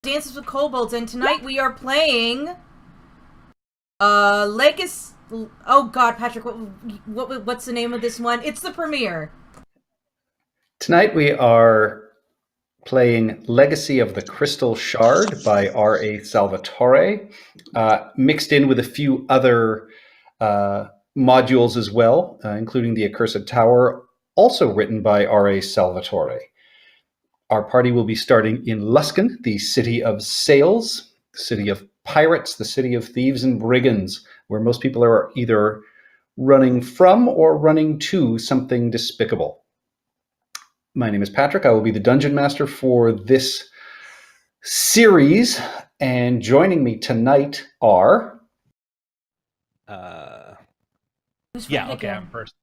Dances with Kobolds, and tonight we are playing Legacy. Oh God, Patrick, what's the name of this one? It's the premiere. Tonight we are playing Legacy of the Crystal Shard by R.A. Salvatore, mixed in with a few other modules as well, including the Accursed Tower, also written by R.A. Salvatore. Our party will be starting in Luskan, the city of sails, the city of pirates, the city of thieves and brigands, where most people are either running from or running to something despicable. My name is Patrick. I will be the dungeon master for this series, and joining me tonight are... I'm first.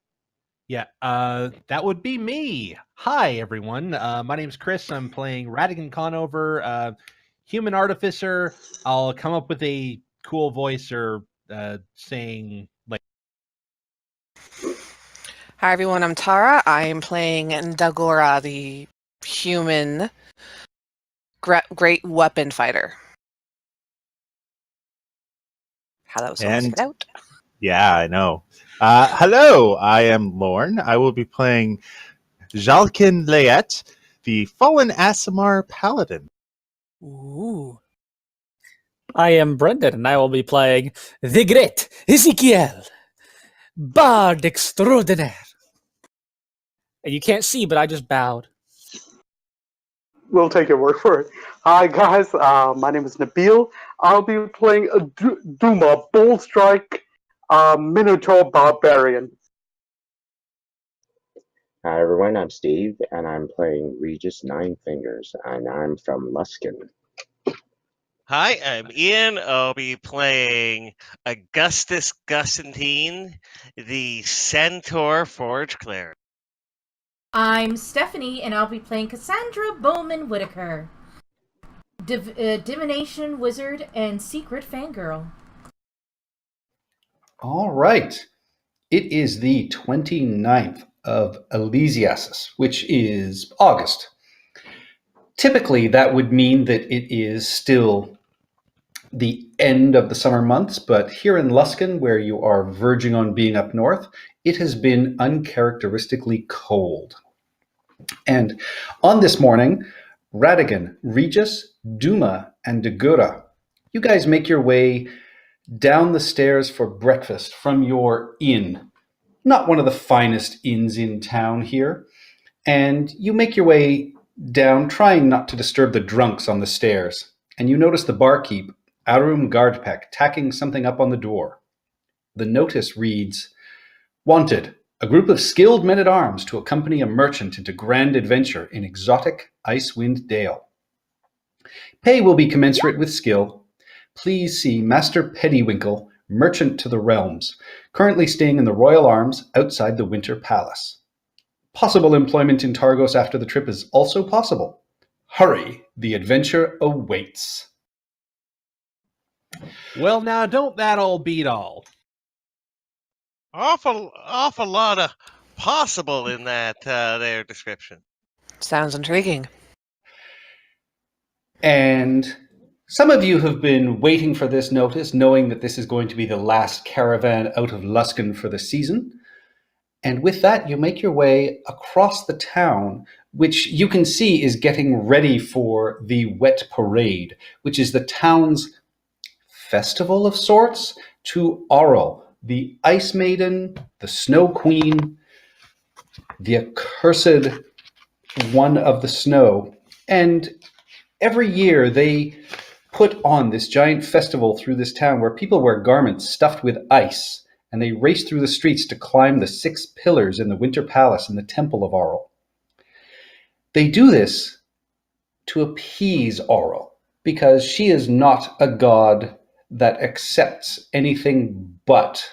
That would be me. Hi, everyone. My name's Chris. I'm playing Radigan Conover, human artificer. I'll come up with a cool voice or saying like. Hi everyone, I'm Tara. I'm playing Dagora, the human great weapon fighter. How that was supposed to get out. Yeah, I know. Hello, I am Lorne. I will be playing Jalkin Layet, the fallen Asimar paladin. Ooh. I am Brendan, and I will be playing the great Ezekiel, Bard Extraordinaire. And you can't see, but I just bowed. We'll take your word for it. Hi guys, my name is Nabil. I'll be playing Duma, Bull Strike, Minotaur Barbarian. Hi everyone, I'm Steve, and I'm playing Regis Ninefingers, and I'm from Luskin. Hi, I'm Ian. I'll be playing Augustus Gustantine, the Centaur Forge Cleric. I'm Stephanie, and I'll be playing Cassandra Bowman Whitaker, divination wizard and secret fangirl. All right. It is the 29th of Elysiasis, which is August. Typically, that would mean that it is still the end of the summer months, but here in Luskan, where you are verging on being up north, it has been uncharacteristically cold. And on this morning, Radigan, Regis, Duma, and Dagura, you guys make your way down the stairs for breakfast from your inn. Not one of the finest inns in town here. And you make your way down, trying not to disturb the drunks on the stairs. And you notice the barkeep, Arum Gardpek, tacking something up on the door. The notice reads, "Wanted, a group of skilled men-at-arms to accompany a merchant into grand adventure in exotic Icewind Dale. Pay will be commensurate with skill. Please see Master Peddywinkle, merchant to the realms, currently staying in the Royal Arms outside the Winter Palace. Possible employment in Targos after the trip is also possible. Hurry, the adventure awaits." Well, now don't that all beat all? Awful lot of possible in that their description. Sounds intriguing. And some of you have been waiting for this notice, knowing that this is going to be the last caravan out of Luskan for the season. And with that, you make your way across the town, which you can see is getting ready for the Wet Parade, which is the town's festival of sorts to Auril, the Ice Maiden, the Snow Queen, the accursed one of the snow. And every year they put on this giant festival through this town where people wear garments stuffed with ice, and they race through the streets to climb the 6 pillars in the Winter Palace in the Temple of Auril. They do this to appease Auril, because she is not a god that accepts anything but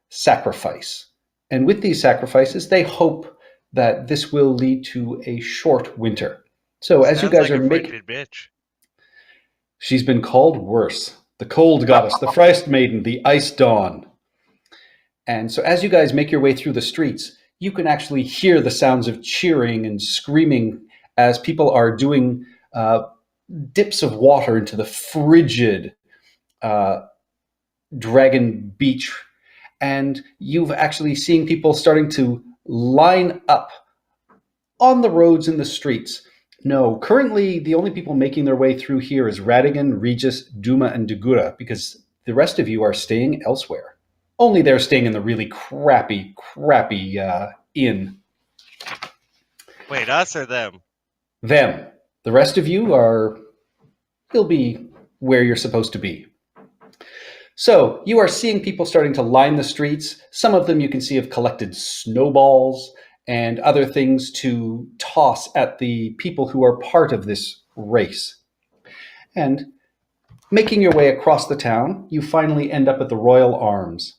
sacrifice. And with these sacrifices, they hope that this will lead to a short winter. So as you guys are making... bitch. She's been called worse. The cold goddess, the frost maiden, the ice dawn. And so as you guys make your way through the streets, you can actually hear the sounds of cheering and screaming as people are doing dips of water into the frigid Dragon Beach, and you've actually seen people starting to line up on the roads and the streets. No, currently the only people making their way through here is Radigan, Regis, Duma, and Degura, because the rest of you are staying elsewhere. Only they're staying in the really crappy inn. Wait, us or them? Them. The rest of you you'll be where you're supposed to be. So you are seeing people starting to line the streets. Some of them you can see have collected snowballs and other things to toss at the people who are part of this race. And making your way across the town, you finally end up at the Royal Arms.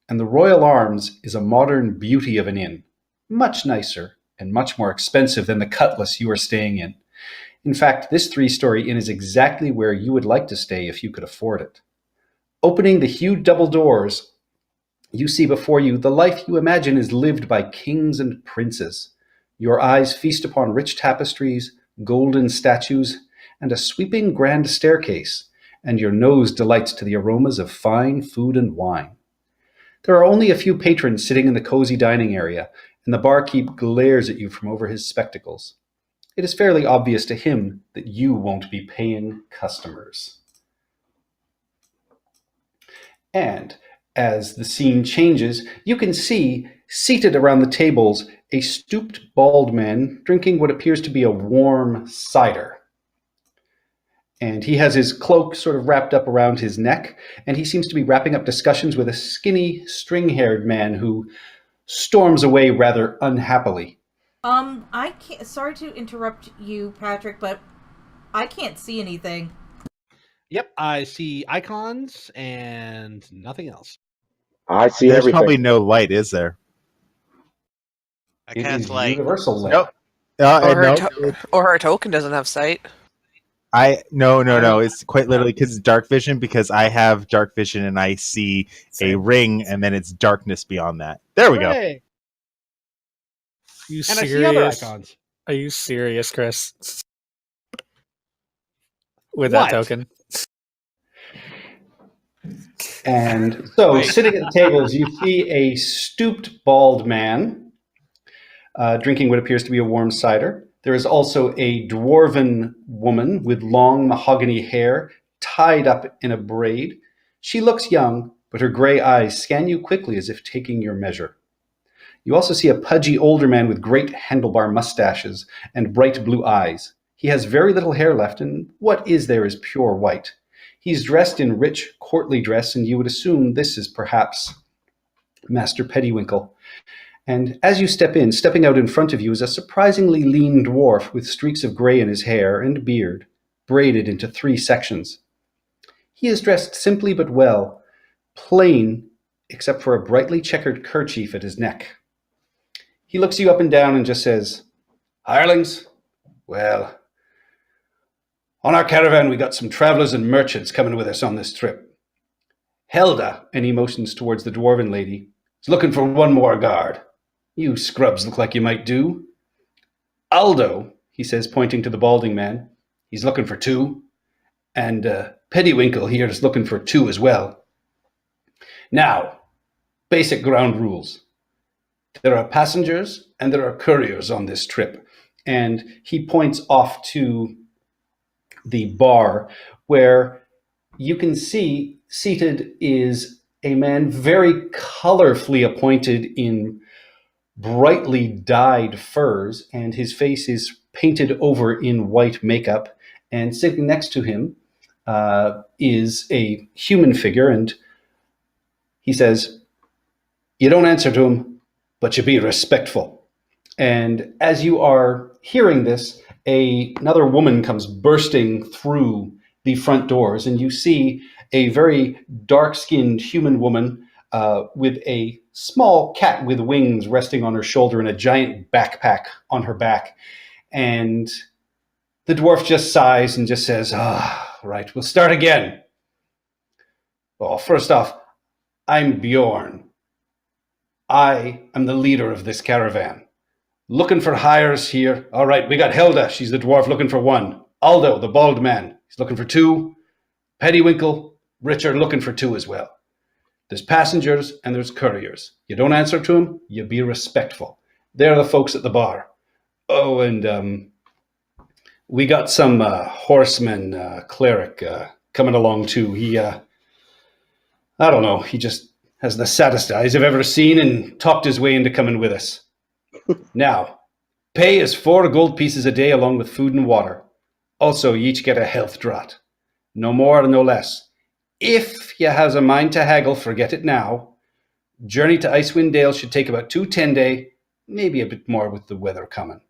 And the Royal Arms is a modern beauty of an inn, much nicer and much more expensive than the Cutlass you are staying in. In fact, this 3-story inn is exactly where you would like to stay if you could afford it. Opening the huge double doors, you see before you the life you imagine is lived by kings and princes. Your eyes feast upon rich tapestries, golden statues, and a sweeping grand staircase, and your nose delights to the aromas of fine food and wine. There are only a few patrons sitting in the cozy dining area, and the barkeep glares at you from over his spectacles. It is fairly obvious to him that you won't be paying customers. And as the scene changes, you can see, seated around the tables, a stooped bald man drinking what appears to be a warm cider. And he has his cloak sort of wrapped up around his neck, and he seems to be wrapping up discussions with a skinny, string-haired man who storms away rather unhappily. I can't. Sorry to interrupt you, Patrick, but I can't see anything. Yep, I see icons and nothing else. I see There's everything. probably no light, is there? I It cast is light. universal light. Nope. Or her token doesn't have sight. No. It's quite literally because it's dark vision. Because I have dark vision and I see a ring, and then it's darkness beyond that. There we go. Hooray! You And I serious? see other icons. Are you serious, Chris? With What? that token? And so, Wait. sitting at the tables, you see a stooped, bald man drinking what appears to be a warm cider. There is also a dwarven woman with long mahogany hair tied up in a braid. She looks young, but her gray eyes scan you quickly as if taking your measure. You also see a pudgy older man with great handlebar mustaches and bright blue eyes. He has very little hair left, and what is there is pure white. He's dressed in rich, courtly dress, and you would assume this is perhaps Master Pettywinkle. And as you step in, stepping out in front of you is a surprisingly lean dwarf with streaks of gray in his hair and beard, braided into 3 sections. He is dressed simply but well, plain except for a brightly checkered kerchief at his neck. He looks you up and down and just says, "Hirelings? Well, on our caravan we got some travelers and merchants coming with us on this trip. Helda," and he motions towards the dwarven lady, "is looking for 1 more guard. You scrubs look like you might do. Aldo," he says, pointing to the balding man, "he's looking for 2. And Pettywinkle here is looking for 2 as well. Now, basic ground rules. There are passengers and there are couriers on this trip." And he points off to the bar where you can see seated is a man very colorfully appointed in brightly dyed furs, and his face is painted over in white makeup. And sitting next to him is a human figure, and he says, "You don't answer to him, but you be respectful." And as you are hearing this, another woman comes bursting through the front doors, and you see a very dark-skinned human woman with a small cat with wings resting on her shoulder and a giant backpack on her back. And the dwarf just sighs and just says, "Right, we'll start again. Well, first off, I'm Bjorn. I am the leader of this caravan. Looking for hires here. All right, we got Hilda. She's the dwarf looking for 1. Aldo, the bald man, he's looking for 2. Pettywinkle, Richard, looking for 2 as well. There's passengers and there's couriers. You don't answer to them, you be respectful. They're the folks at the bar. Oh, and we got some horseman cleric coming along too. He, I don't know, he just has the saddest eyes I've ever seen and talked his way into coming with us. Now, pay is 4 gold pieces a day along with food and water. Also, you each get a health draught. No more, no less. If you has a mind to haggle, forget it now. Journey to Icewind Dale should take about 2 10-day, maybe a bit more with the weather coming.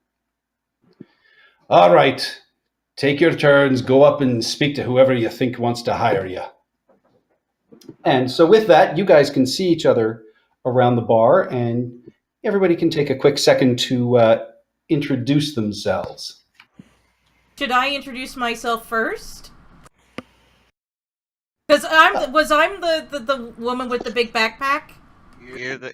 All right, take your turns, go up and speak to whoever you think wants to hire you. And so with that, you guys can see each other around the bar, and everybody can take a quick second to introduce themselves. Should I introduce myself first? Because I'm the woman with the big backpack. You're the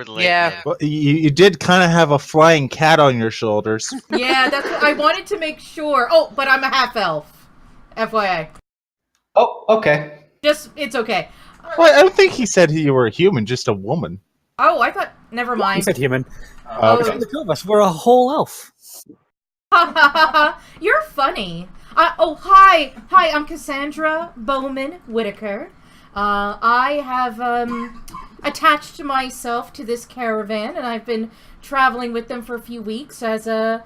lady. Yeah. Well, you did kind of have a flying cat on your shoulders. Yeah, that's what I wanted to make sure. Oh, but I'm a half elf. FYI. Oh, okay. It's okay. Well, I don't think he said you were a human, just a woman. Oh, I thought. Never He mind. said human. Oh. Between the two of us, we're a whole elf. You're funny. Hi, I'm Cassandra Bowman Whitaker. I have attached myself to this caravan, and I've been traveling with them for a few weeks as a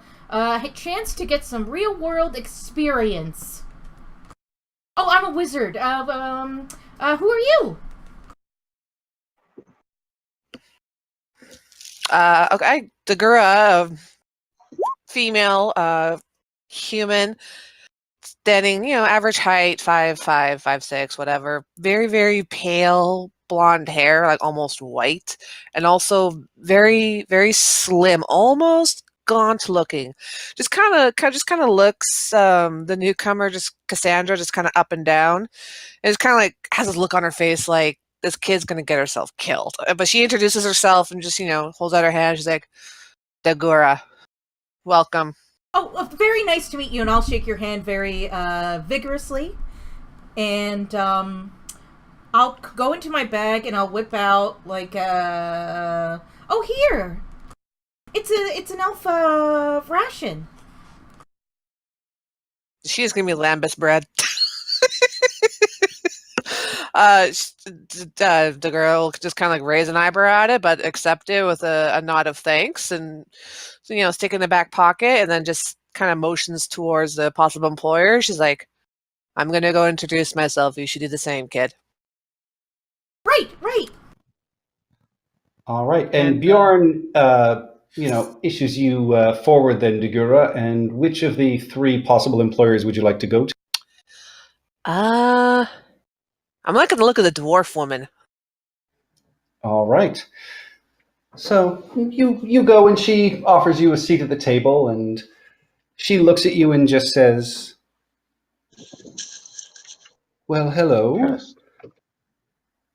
chance to get some real-world experience. Oh, I'm a wizard. Who are you? Okay, Dagura, female, human, standing, average height, 5'5", 5'6", whatever. Very, very pale blonde hair, like almost white, and also very, very slim, almost gaunt looking. Just kind of looks the newcomer, just Cassandra, just kind of up and down, and it's kind of like has this look on her face like this kid's gonna get herself killed. But she introduces herself and just holds out her hand. She's like, Dagura, welcome. Oh, very nice to meet you, and I'll shake your hand very vigorously. And I'll go into my bag and I'll whip out like oh, here. It's an alpha ration. She's gonna be lambus bread. The girl just kind of like raise an eyebrow at it, but accept it with a nod of thanks, and stick it in the back pocket, and then just kind of motions towards the possible employer. She's like, "I'm gonna go introduce myself. You should do the same, kid." Right. All right, and Bjorn, issues you forward then, Dagura, and which of the 3 possible employers would you like to go to? I'm liking the look of the dwarf woman. All right. So you go, and she offers you a seat at the table, and she looks at you and just says, "Well, hello. Yes.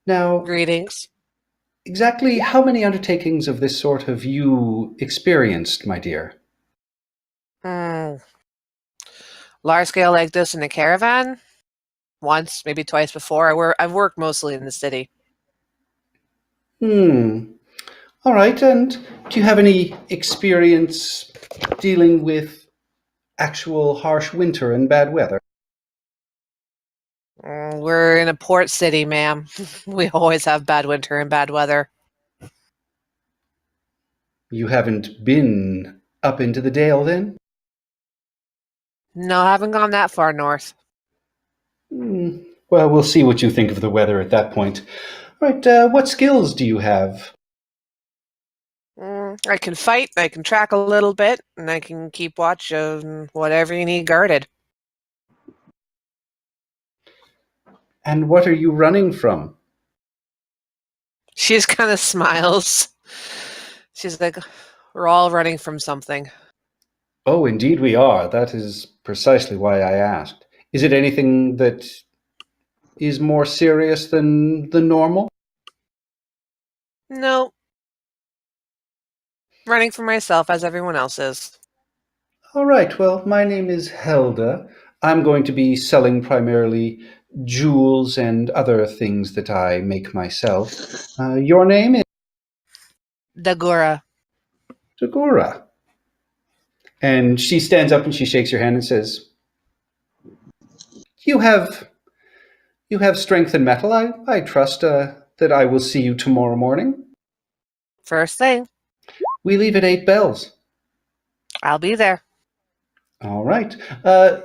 Now, Greetings. exactly how many undertakings of this sort have you experienced, my dear?" Large scale like this in a caravan? Once, maybe twice before. I've worked mostly in the city. All right, and do you have any experience dealing with actual harsh winter and bad weather? We're in a port city, ma'am. We always have bad winter and bad weather. You haven't been up into the Dale, then? No, I haven't gone that far north. Well, we'll see what you think of the weather at that point. All right, what skills do you have? I can fight, I can track a little bit, and I can keep watch of whatever you need guarded. And what are you running from? She just kind of smiles. She's like, we're all running from something. Oh, indeed we are. That is precisely why I asked. Is it anything that is more serious than the normal? No. Running for myself as everyone else is. All right, well, my name is Helda. I'm going to be selling primarily jewels and other things that I make myself. Your name is Dagura. Dagura. And she stands up and she shakes your hand and says, You have strength and mettle. I trust that I will see you tomorrow morning. First thing. We leave at 8 bells. I'll be there. All right.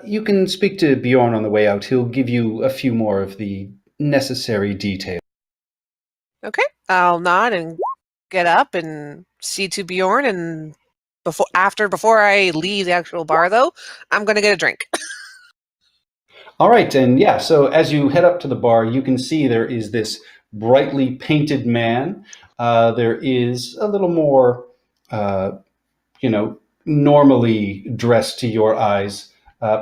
You can speak to Bjorn on the way out. He'll give you a few more of the necessary details. Okay. I'll nod and get up and see to Bjorn, and before I leave the actual bar, though, I'm gonna get a drink. All right, and yeah, so as you head up to the bar, you can see there is this brightly painted man. There is a little more, normally dressed to your eyes,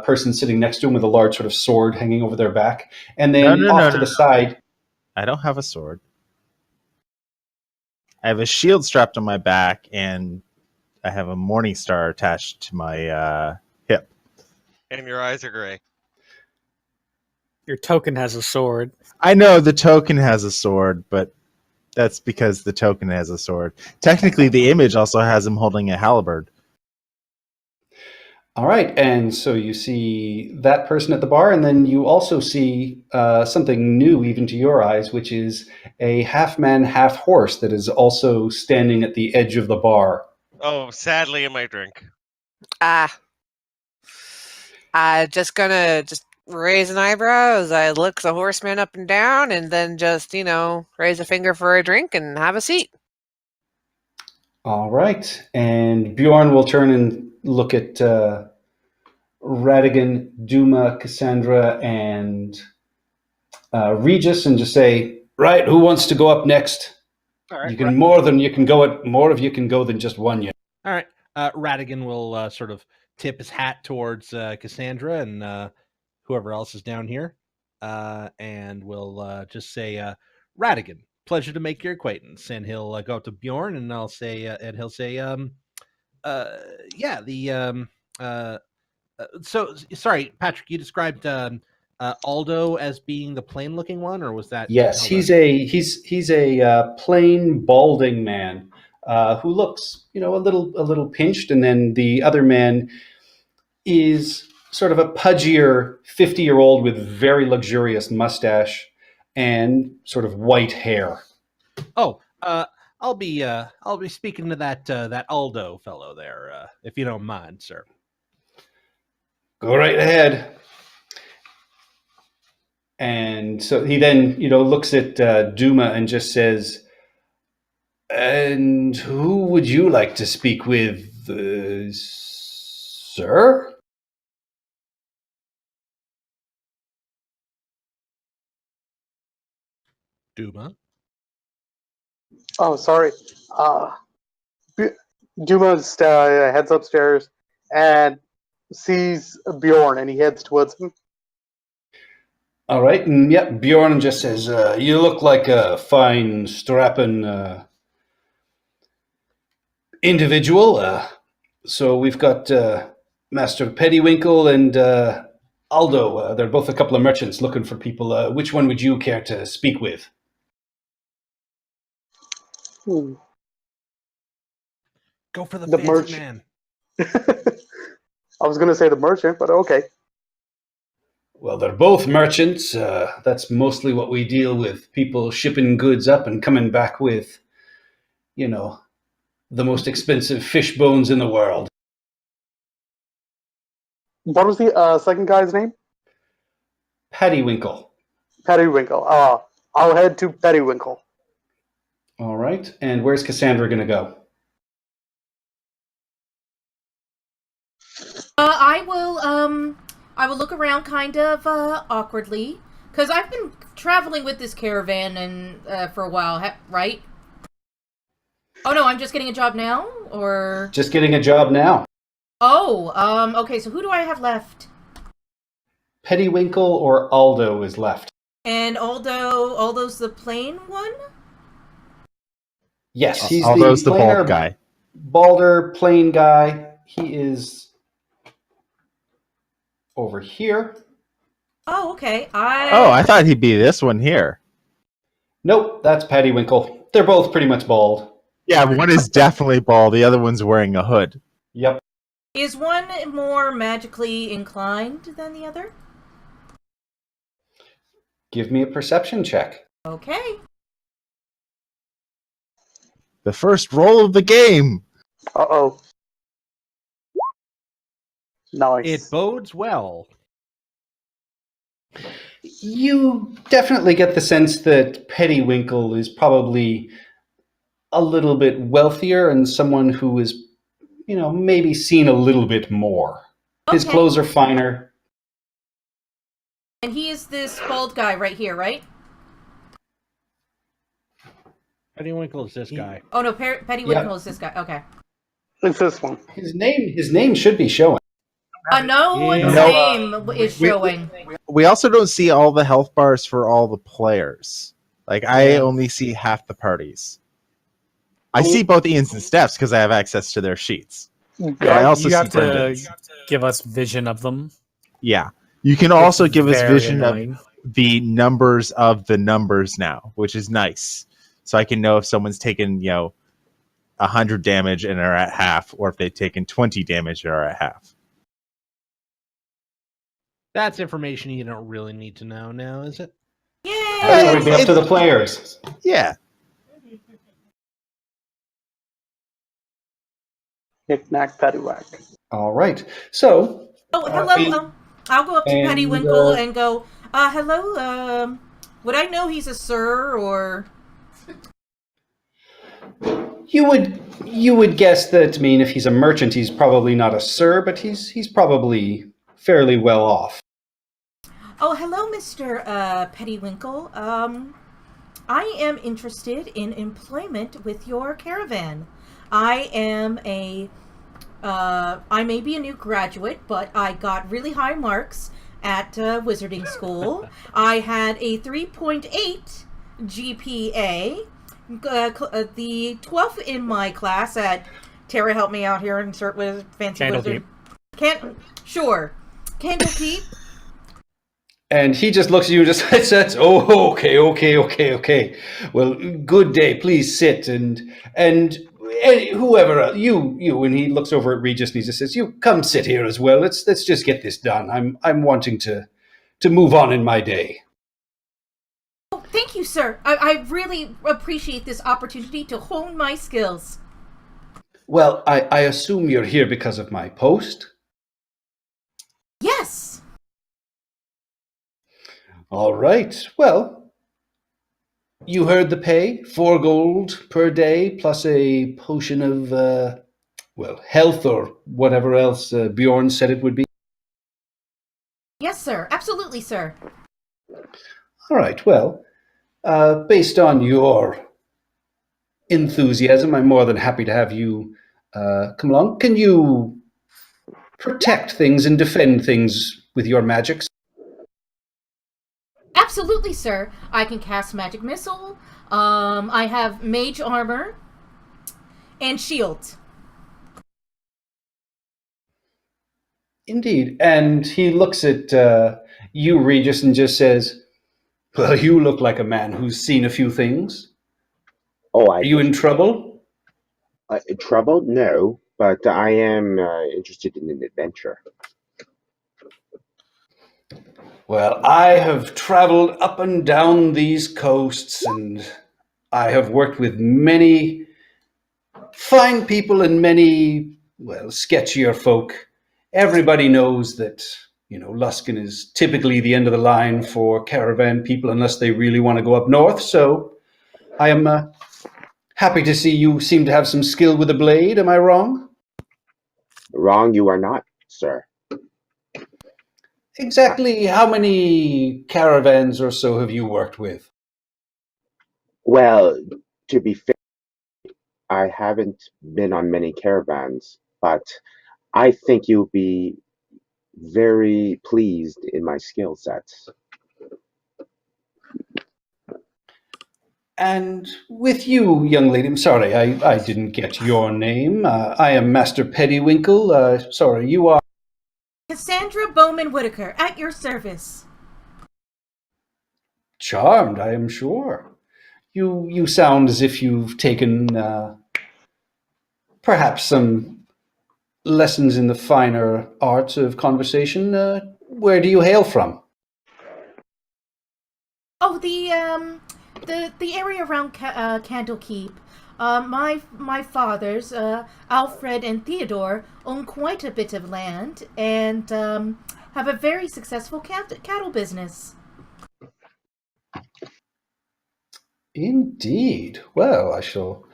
person sitting next to him with a large sort of sword hanging over their back. And then off to the side. I don't have a sword. I have a shield strapped on my back, and I have a morning star attached to my hip. And your eyes are gray. Your token has a sword. I know the token has a sword, but that's because the token has a sword. Technically, the image also has him holding a halberd. All right, and so you see that person at the bar, and then you also see something new even to your eyes, which is a half-man, half-horse that is also standing at the edge of the bar. Oh, sadly, in my drink. I just gonna raise an eyebrow as I look the horseman up and down, and then just, raise a finger for a drink and have a seat. All right, and Bjorn will turn and look at Radigan, Duma, Cassandra, and Regis, and just say, "Right, who wants to go up next? All right. You can more of you can go than just one. You." All right. Radigan will sort of tip his hat towards Cassandra and whoever else is down here, and will just say, "Radigan, pleasure to make your acquaintance." And he'll go up to Bjorn, and he'll say, "Yeah, so sorry, Patrick, you described Aldo as being the plain-looking one, or was that? Yes, he's a plain balding man who looks, a little pinched, and then the other man is sort of a pudgier 50-year-old with very luxurious mustache and sort of white hair. Oh, I'll be speaking to that Aldo fellow there, if you don't mind, sir. Go right ahead. And so he then, looks at Duma and just says, "And who would you like to speak with, sir?" Duma. Oh, sorry. Duma heads upstairs and sees Bjorn, and he heads towards him. All right, and yep, Bjorn just says, "You look like a fine, strapping individual. So we've got Master Pettywinkle and Aldo. They're both a couple of merchants looking for people. Which one would you care to speak with?" Go for the fancy merchant. man. I was going to say the merchant, but okay. Well, they're both merchants. That's mostly what we deal with. People shipping goods up and coming back with, the most expensive fish bones in the world. What was the second guy's name? Pettywinkle. Pettywinkle. I'll head to Pettywinkle. All right. And where's Cassandra going to go? I will look around kind of awkwardly, because I've been traveling with this caravan and for a while, right? Oh no, I'm just getting a job now, or just getting a job now. Oh, okay. So who do I have left? Pettywinkle or Aldo is left. And Aldo's the plain one? Yes, he's Aldo's the plainer, bald guy. Balder, plain guy. He is over here. Oh, okay. Oh, I thought he'd be this one here. Nope, that's Paddywinkel. They're both pretty much bald. Yeah, one is definitely bald. The other one's wearing a hood. Yep. Is one more magically inclined than the other? Give me a perception check. Okay. The first roll of the game. Uh-oh. Nice. It bodes well. You definitely get the sense that Pettywinkle is probably a little bit wealthier and someone who is, maybe seen a little bit more. His Okay. clothes are finer. And he is this bald guy right here, right? Pettywinkle is this guy. Oh no, Pettywinkle is this guy. Okay. It's this one. His name should be showing. No one's Yeah. name is showing. We also don't see all the health bars for all the players. Like, I only see half the parties. I see both Ian's and Steph's because I have access to their sheets. But I also You see have to Brendan's. give us vision of them. Yeah. You can also give us Very vision annoying. of the numbers now, which is nice. So I can know if someone's taken, 100 damage and are at half, or if they've taken 20 damage and are at half. That's information you don't really need to know now, is it? Yay! That's going to be up to the players. Yeah. Knick-knack, paddywhack. All right. So, Oh, hello. I'll go up to and, Pettywinkle and go, hello, would I know he's a sir or... you would guess that, if he's a merchant, he's probably not a sir, but he's probably fairly well off. Oh, hello, Mr. Pettywinkle. I am interested in employment with your caravan. I may be a new graduate, but I got really high marks at wizarding school. I had a 3.8 GPA, the 12th in my class at... Tara, help me out here, insert with fancy wizard. Candlekeep. And he just looks at you and just says, "Oh, okay. Well, good day. Please sit and whoever else, you." And he looks over at Regis and he just says, "You come sit here as well. Let's just get this done. I'm wanting to move on in my day." Oh, thank you, sir. I really appreciate this opportunity to hone my skills. Well, I assume you're here because of my post. Yes. All right. Well, you heard the pay. 4 gold per day plus a potion of, health or whatever else Bjorn said it would be. Yes, sir. Absolutely, sir. All right. Well, based on your enthusiasm, I'm more than happy to have you come along. Can you protect things and defend things with your magics? Absolutely, sir. I can cast magic missile. I have mage armor and shield. Indeed. And he looks at you, Regis, and just says, "Well, you look like a man who's seen a few things. Oh, Are you in trouble?" Trouble? No, but I am interested in an adventure. Well, I have traveled up and down these coasts, and I have worked with many fine people and many, sketchier folk. Everybody knows that, Luskin is typically the end of the line for caravan people unless they really want to go up north. So I am happy to see you seem to have some skill with a blade. Am I wrong? Wrong, you are not, sir. Exactly how many caravans or so have you worked with? Well, to be fair, I haven't been on many caravans, but I think you'll be very pleased in my skill sets. And with you, young lady, I'm sorry, I didn't get your name. I am Master Pettywinkle. Sorry, you are... Cassandra Bowman Whitaker, at your service. Charmed, I am sure. You sound as if you've taken perhaps some lessons in the finer arts of conversation. Where do you hail from? Oh, the area around Candlekeep. My fathers, Alfred and Theodore, own quite a bit of land and have a very successful cattle business. Indeed. Well, I shall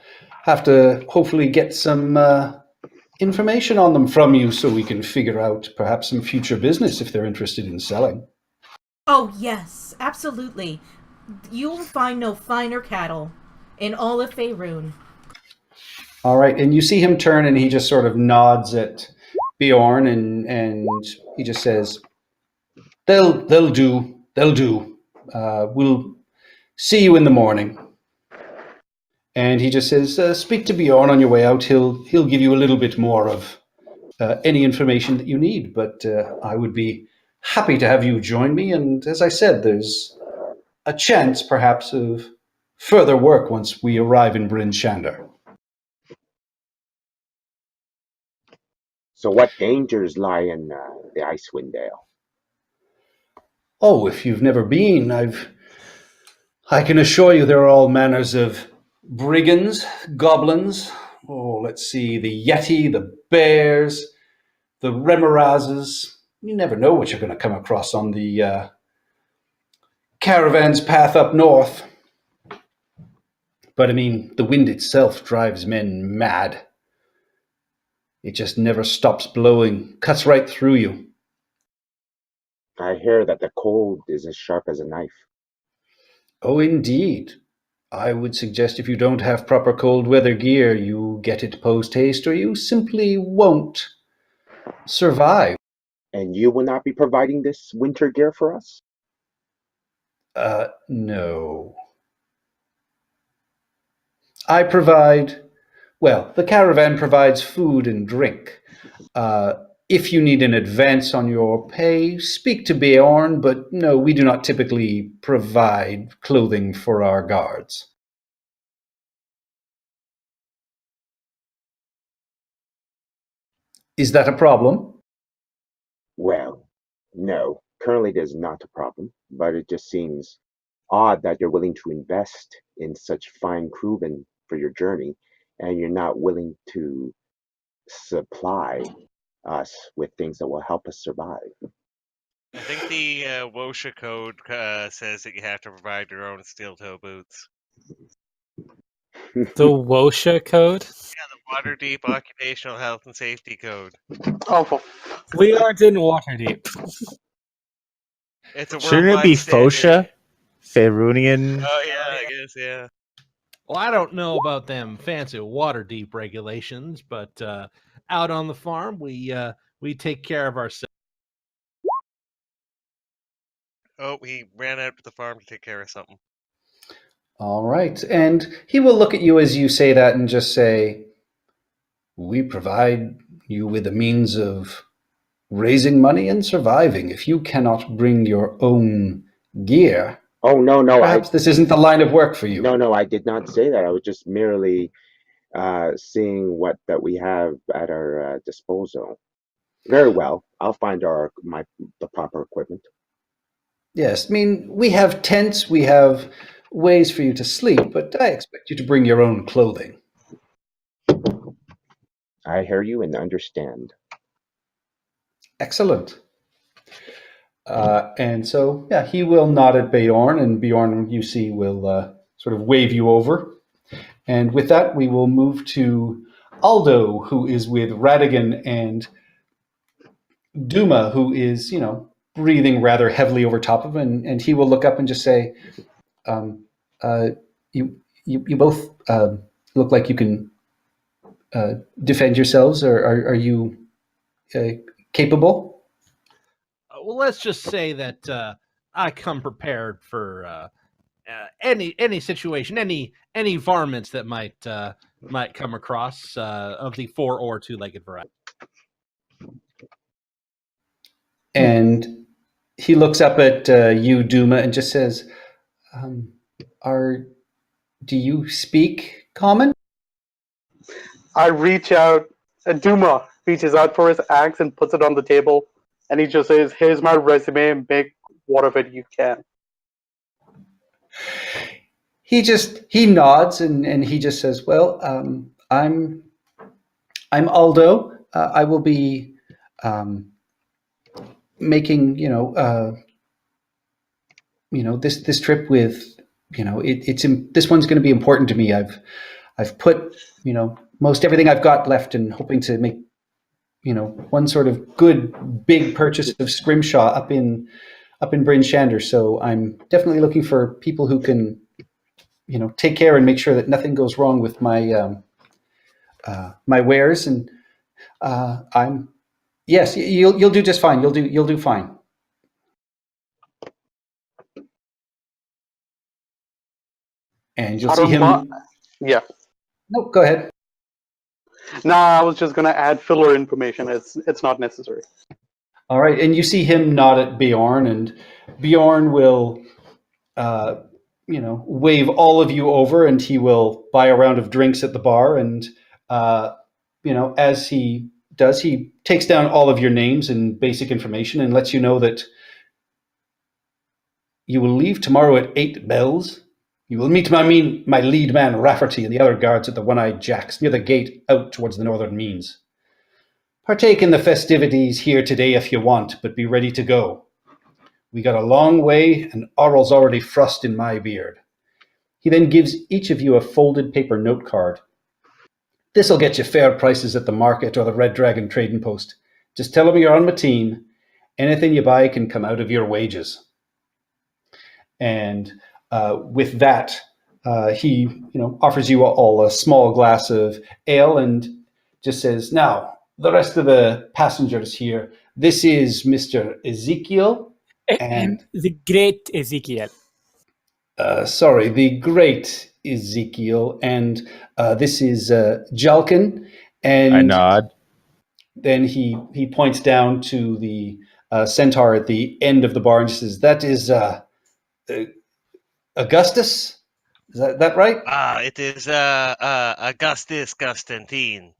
have to hopefully get some information on them from you so we can figure out perhaps some future business if they're interested in selling. Oh, yes, absolutely. You'll find no finer cattle in all of Faerun. All right, and you see him turn and he just sort of nods at Bjorn and he just says, They'll do. They'll do. We'll see you in the morning." And he just says, "Speak to Bjorn on your way out. He'll give you a little bit more of any information that you need. But I would be happy to have you join me. And as I said, there's a chance, perhaps, of further work once we arrive in Bryn Shander." So, what dangers lie in the Icewind Dale? Oh, if you've never been, I can assure you there are all manners of brigands, goblins. Oh, let's see, the Yeti, the bears, the remorazes. You never know what you're going to come across on the caravan's path up north. But I mean, the wind itself drives men mad. It just never stops blowing, cuts right through you. I hear that the cold is as sharp as a knife. Oh, indeed. I would suggest if you don't have proper cold weather gear, you get it post haste or you simply won't survive. And you will not be providing this winter gear for us? No. I provide, well, the caravan provides food and drink. If you need an advance on your pay, speak to Bjorn, but no, we do not typically provide clothing for our guards. Is that a problem? Well, no. Currently, there's not a problem, but it just seems odd that you're willing to invest in such fine crewmen for your journey, and you're not willing to supply us with things that will help us survive. I think the WOSHA code says that you have to provide your own steel-toe boots. The WOSHA code? Yeah, the Waterdeep Occupational Health and Safety Code. Oh, for We aren't in Waterdeep. It's a Shouldn't it worldwide be standard. Fosha? Faerunian? Oh yeah, I guess yeah. Well, I don't know about them fancy Waterdeep regulations, but out on the farm, we take care of ourselves. Oh, he ran out to the farm to take care of something. All right. And he will look at you as you say that and just say, "We provide you with a means of raising money and surviving. If you cannot bring your own gear, Oh, no, perhaps this isn't the line of work for you." no, I did not say that. I was just merely seeing what that we have at our disposal. Very well. I'll find the proper equipment. Yes, I mean, we have tents, we have ways for you to sleep, but I expect you to bring your own clothing. I hear you and understand. Excellent. And so, yeah, he will nod at Bjorn, and Bjorn, you see, will sort of wave you over. And with that, we will move to Aldo, who is with Radigan, and Duma, who is, breathing rather heavily over top of him. And he will look up and just say, you both look like you can defend yourselves, or are you capable? Well, let's just say that I come prepared for any situation, any varmints that might come across of the 4 or 2-legged variety. And he looks up at you, Duma, and just says, do you speak common? I reach out. Duma reaches out for his axe and puts it on the table, and he just says, "Here's my resume. Make what of it you can." He nods and he just says, "Well, I'm Aldo. I will be making this trip with this one's going to be important to me. I've put most everything I've got left and hoping to make one sort of good big purchase of scrimshaw up in Bryn Shander. So I'm definitely looking for people who can take care and make sure that nothing goes wrong with my my wares. And yes, you'll do just fine. You'll do fine." And you'll see him. Yeah. No, go ahead. Nah, I was just gonna add filler information. It's not necessary. All right, and you see him nod at Bjorn, and Bjorn will, wave all of you over, and he will buy a round of drinks at the bar. And as he does, he takes down all of your names and basic information, and lets you know that you will leave tomorrow at 8 bells. You will meet my lead man Rafferty and the other guards at the One-Eyed Jacks near the gate out towards the northern means. Partake in the festivities here today if you want, but be ready to go. We got a long way, and Arl's already frost in my beard." He then gives each of you a folded paper note card. "This'll get you fair prices at the market or the Red Dragon trading post. Just tell them you're on my team. Anything you buy can come out of your wages." And with that, he offers you all a small glass of ale and just says, "Now, the rest of the passengers here, this is Mr. Ezekiel and the great Ezekiel." Sorry, the great Ezekiel, and this is Jalkin. And I nod. then he points down to the centaur at the end of the bar and says, "That is Augustus? Is that right?" It is Augustus Constantine.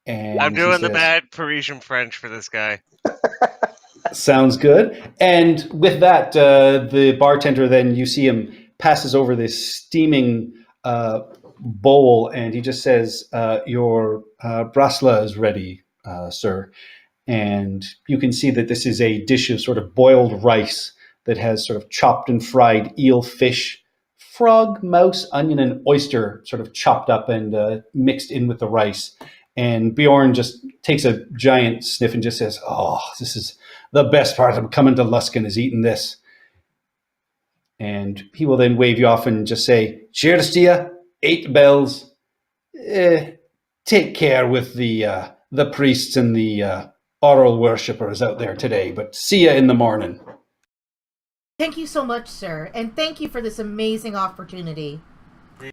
And I'm he doing the says, bad Parisian French for this guy. "Sounds good." And with that, the bartender, then you see him passes over this steaming bowl, and he just says, "Your brasla is ready, sir." And you can see that this is a dish of sort of boiled rice that has sort of chopped and fried eel, fish, frog, mouse, onion, and oyster sort of chopped up and mixed in with the rice. And Bjorn just takes a giant sniff and just says, "Oh, this is the best part of coming to Luskin is eating this." And he will then wave you off and just say, "Cheers to you, 8 bells. Take care with the priests and the oral worshippers out there today, but see you in the morning." Thank you so much, sir, and thank you for this amazing opportunity.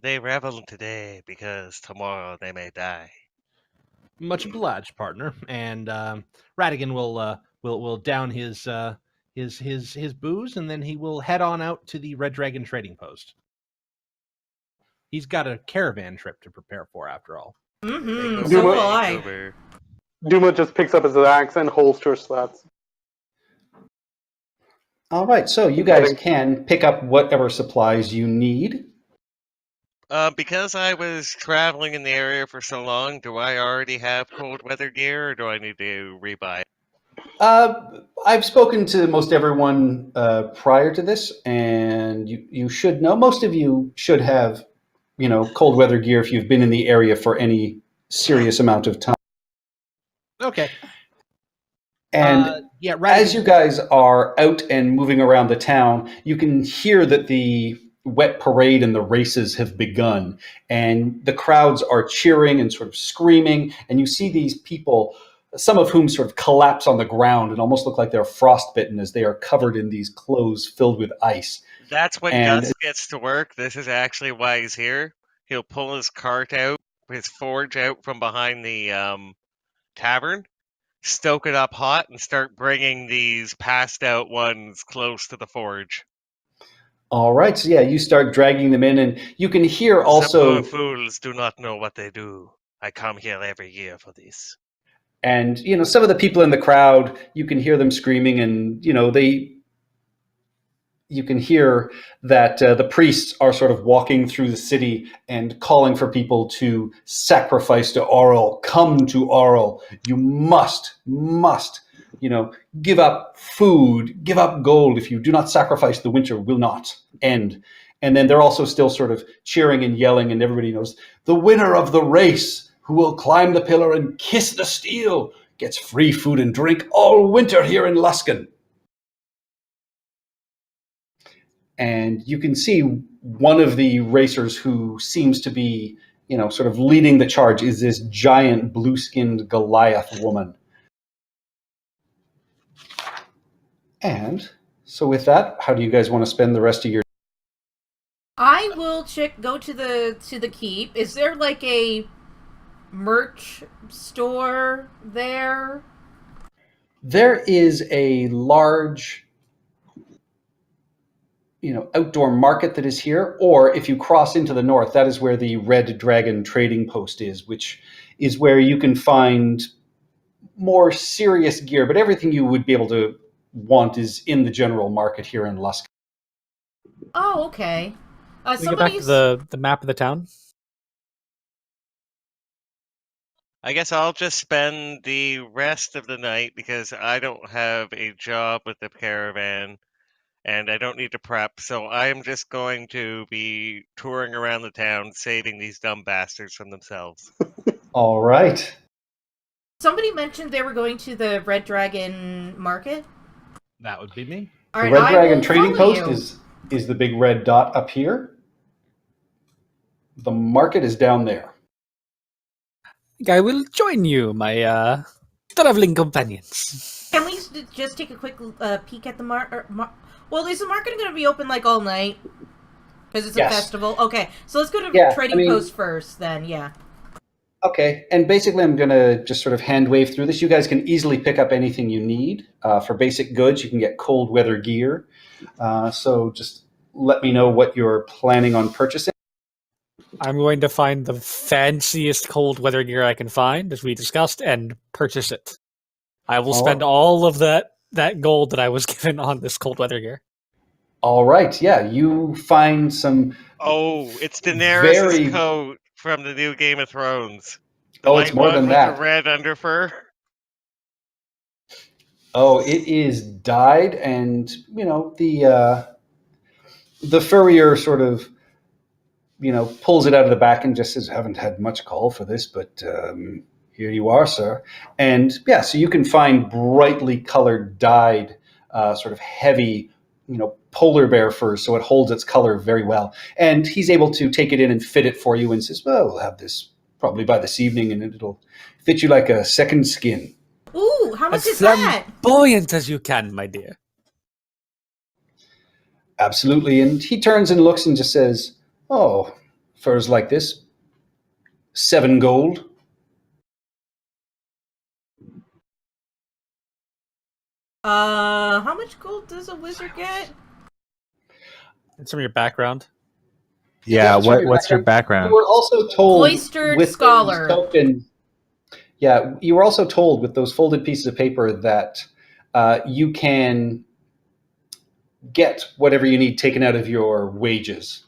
They revel today because tomorrow they may die. Much obliged, partner. And Radigan will down his booze, and then he will head on out to the Red Dragon trading post. He's got a caravan trip to prepare for, after all. Mm-hmm. So So will will I. Duma just picks up his axe and holsters that. All right, so you guys can pick up whatever supplies you need. Because I was traveling in the area for so long, do I already have cold weather gear, or do I need to rebuy it? I've spoken to most everyone prior to this, and you should know. Most of you should have, cold weather gear if you've been in the area for any serious amount of time. Okay. And yeah, as you guys are out and moving around the town, you can hear that the wet parade and the races have begun, and the crowds are cheering and sort of screaming, and you see these people, some of whom sort of collapse on the ground and almost look like they're frostbitten as they are covered in these clothes filled with ice. That's when And Gus gets to work. This is actually why he's here. He'll pull his cart out, his forge out from behind the tavern, stoke it up hot and start bringing these passed out ones close to the forge. All right, so yeah, you start dragging them in, and you can hear Some also, poor fools do not know what they do. I come here every year for this. and some of the people in the crowd, you can hear them screaming, and you can hear that the priests are sort of walking through the city and calling for people to sacrifice to Auril. Come to Auril. You must, give up food, give up gold. If you do not sacrifice, the winter will not end. And then they're also still sort of cheering and yelling, and everybody knows the winner of the race who will climb the pillar and kiss the steel gets free food and drink all winter here in Luskan. And you can see one of the racers who seems to be, sort of leading the charge is this giant blue-skinned Goliath woman. And so with that, how do you guys want to spend the rest of your... I will go to the keep. Is there like a merch store there? There is a large, outdoor market that is here, or if you cross into the north, that is where the Red Dragon trading post is, which is where you can find more serious gear, but everything you would be able to want is in the general market here in Lusk. Oh, okay. Can we get back to the map of the town? I guess I'll just spend the rest of the night because I don't have a job with the caravan and I don't need to prep, so I am just going to be touring around the town saving these dumb bastards from themselves. All right. Somebody mentioned they were going to the Red Dragon market. That would be me. All The right, Red I Dragon will trading follow post you. is the big red dot up here. The market is down there. I will join you, my traveling companions. Can we just take a quick peek at the well, is the market going to be open like all night? Because it's a festival. Okay, so let's go to the trading post first, then. Yeah. Okay, and basically I'm going to just sort of hand wave through this. You guys can easily pick up anything you need. For basic goods, you can get cold weather gear. So just let me know what you're planning on purchasing. I'm going to find the fanciest cold weather gear I can find, as we discussed, and purchase it. I will spend all of that gold that I was given on this cold weather gear. All right, yeah, you find some... Oh, it's Daenerys' coat from the new Game of Thrones. The it's more than with that. The red underfur. Oh, it is dyed, and the furrier sort of pulls it out of the back and just says, "Haven't had much call for this, but here you are, sir." And yeah, so you can find brightly colored, dyed, sort of heavy, polar bear fur, so it holds its color very well. And he's able to take it in and fit it for you, and says, "Well, we'll have this probably by this evening, and it'll fit you like a second skin." Ooh, how much as is that? Flamboyant as you can, my dear. Absolutely. And he turns and looks and just says, "Oh, furs like this, 7 gold." How much gold does a wizard get? It's from your background. Yeah, what's your background? You were also told Cloistered with scholar. those tokens, yeah, you were also told with those folded pieces of paper that you can get whatever you need taken out of your wages.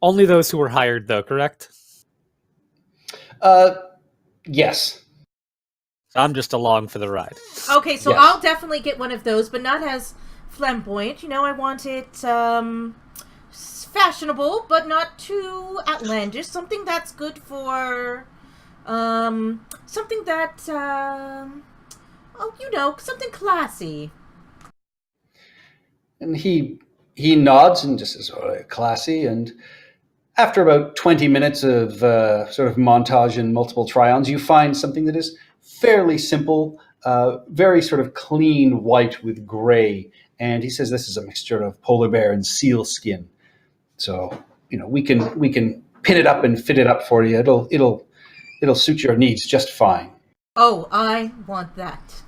Only those who were hired, though, correct? Yes. I'm just along for the ride. Okay, so Yes. I'll definitely get one of those, but not as flamboyant. I want it fashionable, but not too outlandish. Something that's good for something that something classy. And he nods and just says, "All right, classy." And after about 20 minutes of sort of montage and multiple try-ons, you find something that is fairly simple, very sort of clean white with gray. And he says this is a mixture of polar bear and seal skin. So, we can pin it up and fit it up for you. It'll suit your needs just fine. Oh, I want that.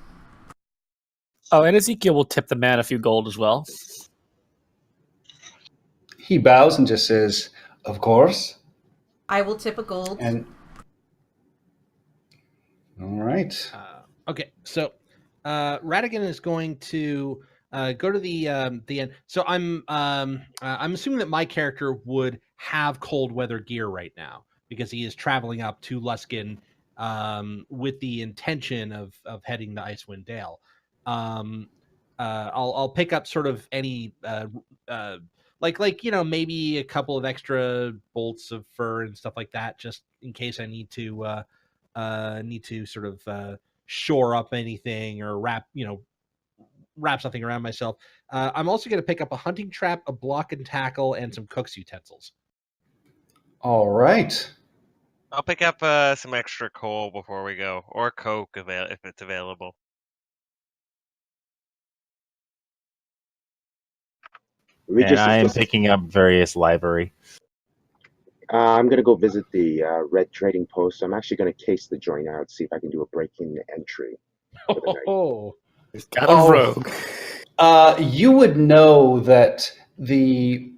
Oh, and Ezekiel will tip the man a few gold as well. He bows and just says, "Of course." I will tip a gold. And all right. Okay, so Radigan is going to go to the end. So I'm assuming that my character would have cold weather gear right now because he is traveling up to Luskin with the intention of heading to Icewind Dale. I'll pick up sort of any like maybe a couple of extra bolts of fur and stuff like that, just in case I need to sort of shore up anything or wrap something around myself. I'm also going to pick up a hunting trap, a block and tackle, and some cook's utensils. All right. I'll pick up some extra coal before we go, or coke if it's available. And I am picking up various livery. I'm going to go visit the red trading post. I'm actually going to case the joint out, see if I can do a break-in entry. Oh, got a rogue. You would know that the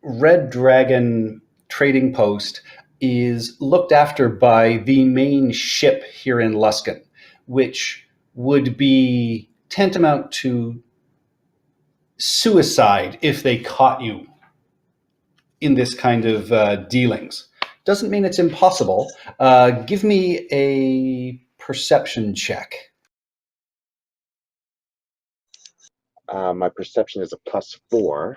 Red Dragon trading post is looked after by the main ship here in Luskin, which would be tantamount to suicide if they caught you in this kind of dealings. Doesn't mean it's impossible. Give me a perception check. My perception is a +4.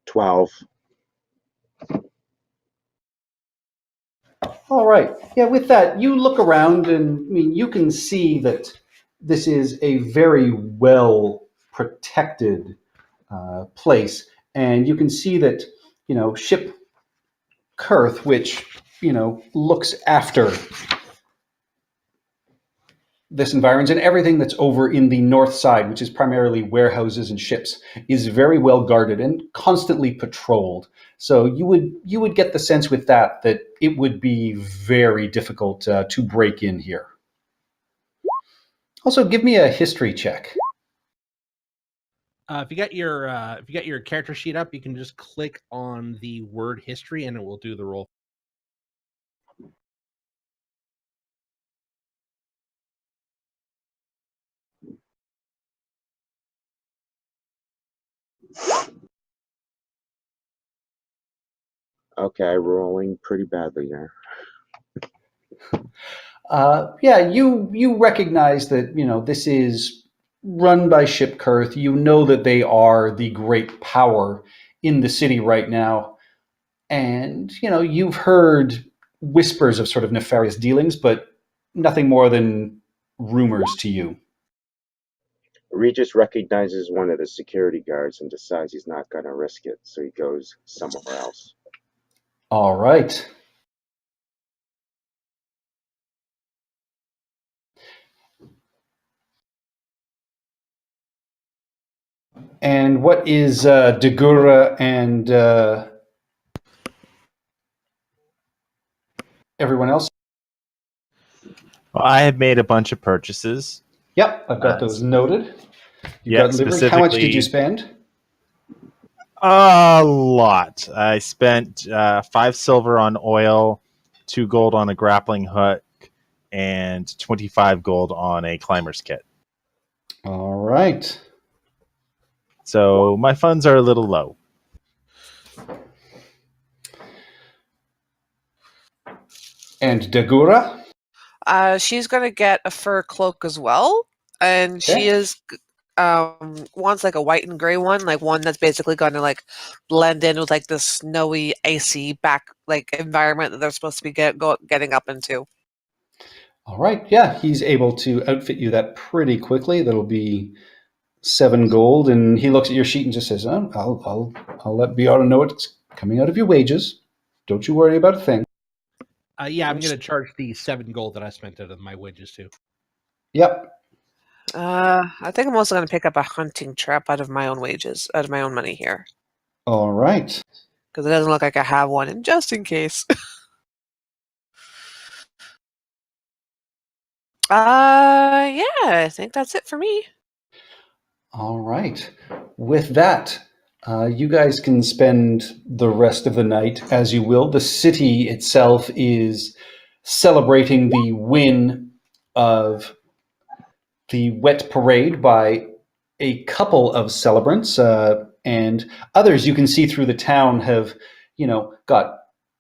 $12. All right. Yeah, with that, you look around and you can see that this is a very well protected place. And you can see that, Ship Kurth, which, looks after this environment and everything that's over in the north side, which is primarily warehouses and ships, is very well guarded and constantly patrolled. So you would get the sense with that it would be very difficult to break in here. Also, give me a history check. If you got your character sheet up, you can just click on the word history, and it will do the roll. Okay, rolling pretty badly there. Yeah, you recognize that this is run by Ship Kurth. You know that they are the great power in the city right now, and you've heard whispers of sort of nefarious dealings, but nothing more than rumors to you. Regis recognizes one of the security guards and decides he's not going to risk it, so he goes somewhere else. All right. And what is Dagura and everyone else? Well, I have made a bunch of purchases. Yep, I've got those noted. You got livery. How much did you spend? A lot. I spent 5 silver on oil, 2 gold on a grappling hook, and 25 gold on a climber's kit. All right. So my funds are a little low. And Dagura? She's gonna get a fur cloak as well, and she is wants like a white and gray one, like one that's basically gonna like blend in with like the snowy, icy back like environment that they're supposed to be getting up into. All right. Yeah, he's able to outfit you that pretty quickly. That'll be 7 gold. And he looks at your sheet and just says, "I'll let Biara know it's coming out of your wages. Don't you worry about a thing." Yeah, I'm going to charge the 7 gold that I spent out of my wages too. Yep. I think I'm also going to pick up a hunting trap out of my own wages, out of my own money here. All right. Because it doesn't look like I have one, and just in case. Yeah, I think that's it for me. All right. With that, you guys can spend the rest of the night as you will. The city itself is celebrating the win of the wet parade by a couple of celebrants, and others you can see through the town have, got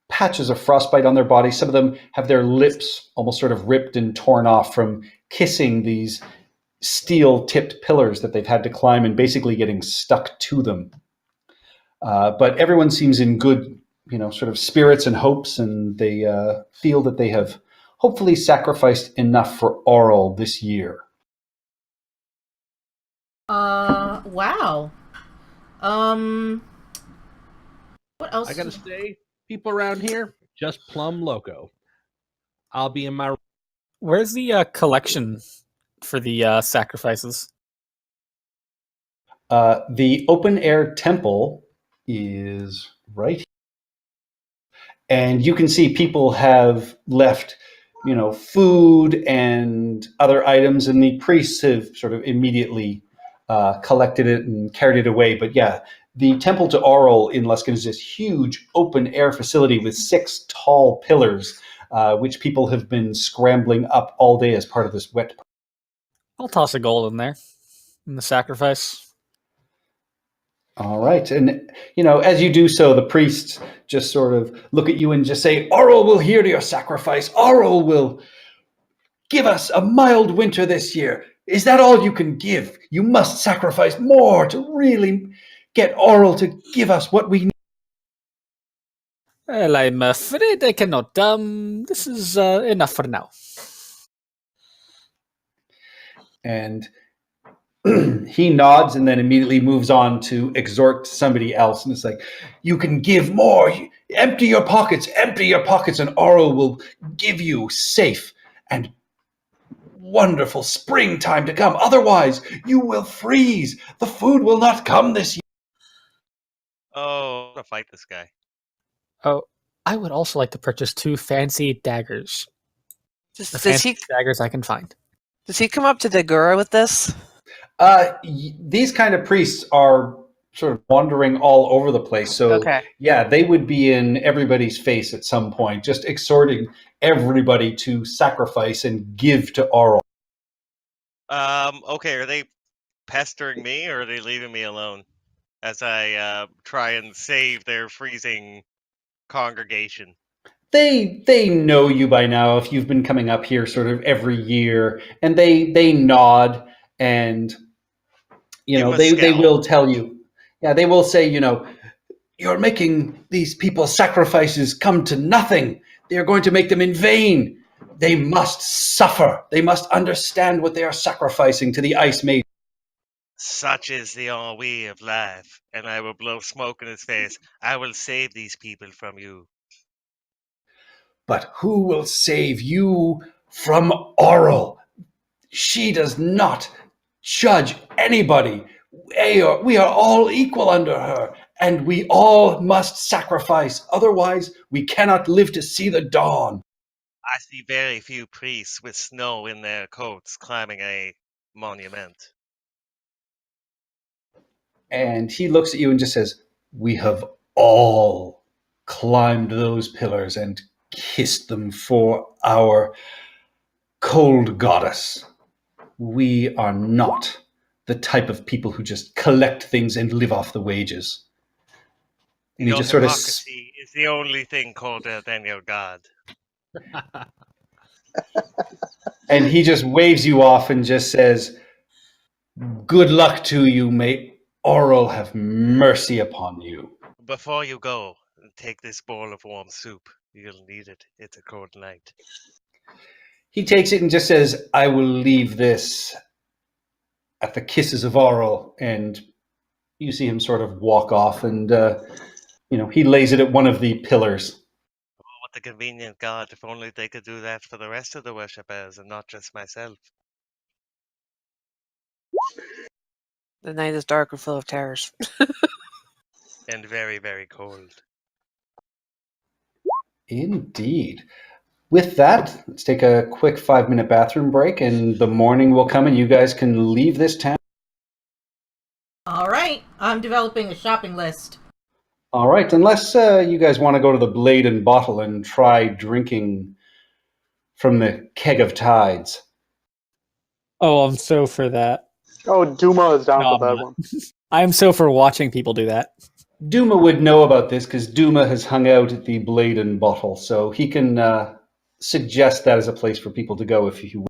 patches of frostbite on their bodies. Some of them have their lips almost sort of ripped and torn off from kissing these steel-tipped pillars that they've had to climb and basically getting stuck to them. But everyone seems in good, sort of spirits and hopes, and they feel that they have hopefully sacrificed enough for Aurel this year. Wow. What else? I gotta say, people around here just plumb loco. I'll be in my. Where's the collection for the sacrifices? The open air temple is right here. And you can see people have left, food and other items, and the priests have sort of immediately collected it and carried it away. But yeah, the temple to Aurel in Luskan is this huge open air facility with 6 tall pillars, which people have been scrambling up all day as part of this wet. I'll toss a gold in there. In the sacrifice. All right. And, as you do so, the priests just sort of look at you and just say, Aurel will hear to your sacrifice. Aurel will give us a mild winter this year. Is that all you can give? You must sacrifice more to really get Aurel to give us what we need. Well, I'm afraid I cannot. This is enough for now. And he nods and then immediately moves on to exhort somebody else. And it's like, you can give more. Empty your pockets, and Aurel will give you safe and wonderful springtime to come. Otherwise, you will freeze. The food will not come this year. Oh, I'm gonna fight this guy. Oh, I would also like to purchase 2 fancy daggers. The Does fanciest daggers I can find. Does he come up to Dagura with this? These kind of priests are sort of wandering all over the place. So, Okay. yeah, they would be in everybody's face at some point, just exhorting everybody to sacrifice and give to Aurel. Okay, are they pestering me or are they leaving me alone as I try and save their freezing congregation? They know you by now if you've been coming up here sort of every year, and they nod, and they will tell you. Yeah, they will say, you're making these people's sacrifices come to nothing. They are going to make them in vain. They must suffer. They must understand what they are sacrificing to the Ice Maiden. Such is the ennui of life, and I will blow smoke in his face. I will save these people from you. But who will save you from Aurel? She does not judge anybody. We are all equal under her, and we all must sacrifice. Otherwise, we cannot live to see the dawn. I see very few priests with snow in their coats climbing a monument. And he looks at you and just says, we have all climbed those pillars and kissed them for our cold goddess. We are not the type of people who just collect things and live off the wages. And he Your just sort of hypocrisy is the only thing colder than your god. and he just waves you off and just says, good luck to you. May Aurel have mercy upon you. Before you go, take this bowl of warm soup. You'll need it. It's a cold night. He takes it and just says, I will leave this at the kisses of Aurel. And you see him sort of walk off, and he lays it at one of the pillars. Oh, what a convenient god. If only they could do that for the rest of the worshippers and not just myself. The night is dark and full of terrors. And very, very cold. Indeed. With that, let's take a quick 5-minute bathroom break, and the morning will come and you guys can leave this town. All right, I'm developing a shopping list. All right, unless you guys want to go to the Blade and Bottle and try drinking from the Keg of Tides. Oh, I'm so for that. Oh, Duma is down No, for I'm that not. one. I'm so for watching people do that. Duma would know about this because Duma has hung out at the Blade and Bottle, so he can suggest that as a place for people to go if you.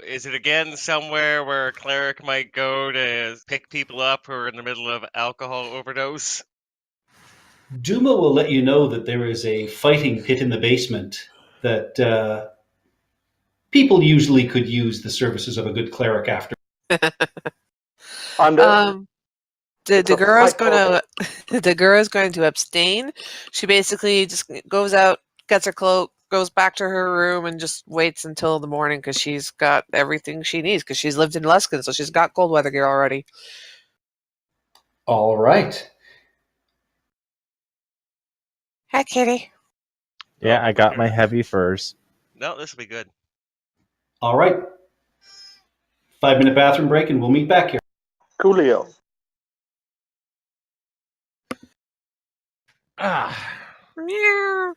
Is it again somewhere where a cleric might go to pick people up who are in the middle of alcohol overdose? Duma will let you know that there is a fighting pit in the basement that people usually could use the services of a good cleric after. Dagura's going to abstain. She basically just goes out, gets her cloak, goes back to her room, and just waits until the morning because she's got everything she needs because she's lived in Luskin, so she's got cold weather gear already. All right. Hi, Kitty. Yeah, I got my heavy furs. No, this will be good. All right. 5-minute bathroom break, and we'll meet back here. Coolio. Meow.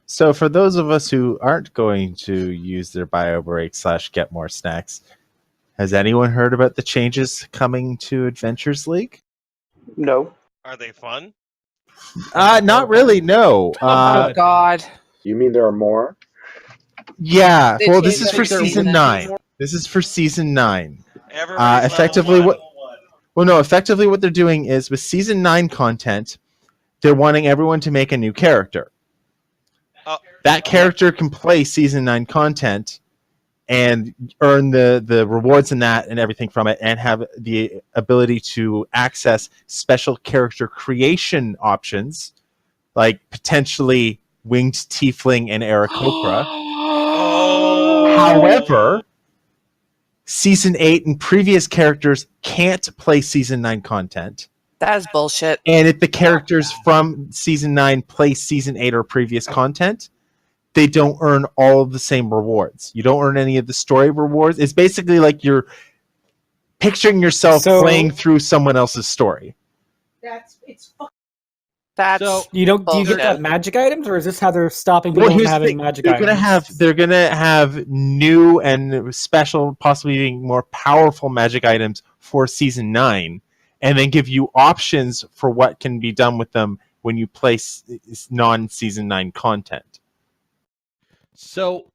So for those of us who aren't going to use their bio break / get more snacks, has anyone heard about the changes coming to Adventures League? No. Are they fun? Not really. No. Oh God. You mean there are more? Yeah. They Well, this changed is for it to season season 9. This is for season 9. Everybody's Effectively, level one. effectively what they're doing is with season 9 content, they're wanting everyone to make a new character. Oh. That character can play season 9 content and earn the rewards in that and everything from it, and have the ability to access special character creation options, like potentially Winged Tiefling and Aarakocra. Oh. However, season 8 and previous characters can't play season 9 content. That is bullshit. And if the characters from season 9 play season 8 or previous content, they don't earn all of the same rewards. You don't earn any of the story rewards. It's basically like you're picturing yourself playing through someone else's story. That's Do you get that magic items, or is this how they're stopping people from having magic items? They're gonna have new and special, possibly being more powerful magic items for season 9, and then give you options for what can be done with them when you play non-season 9 content. So,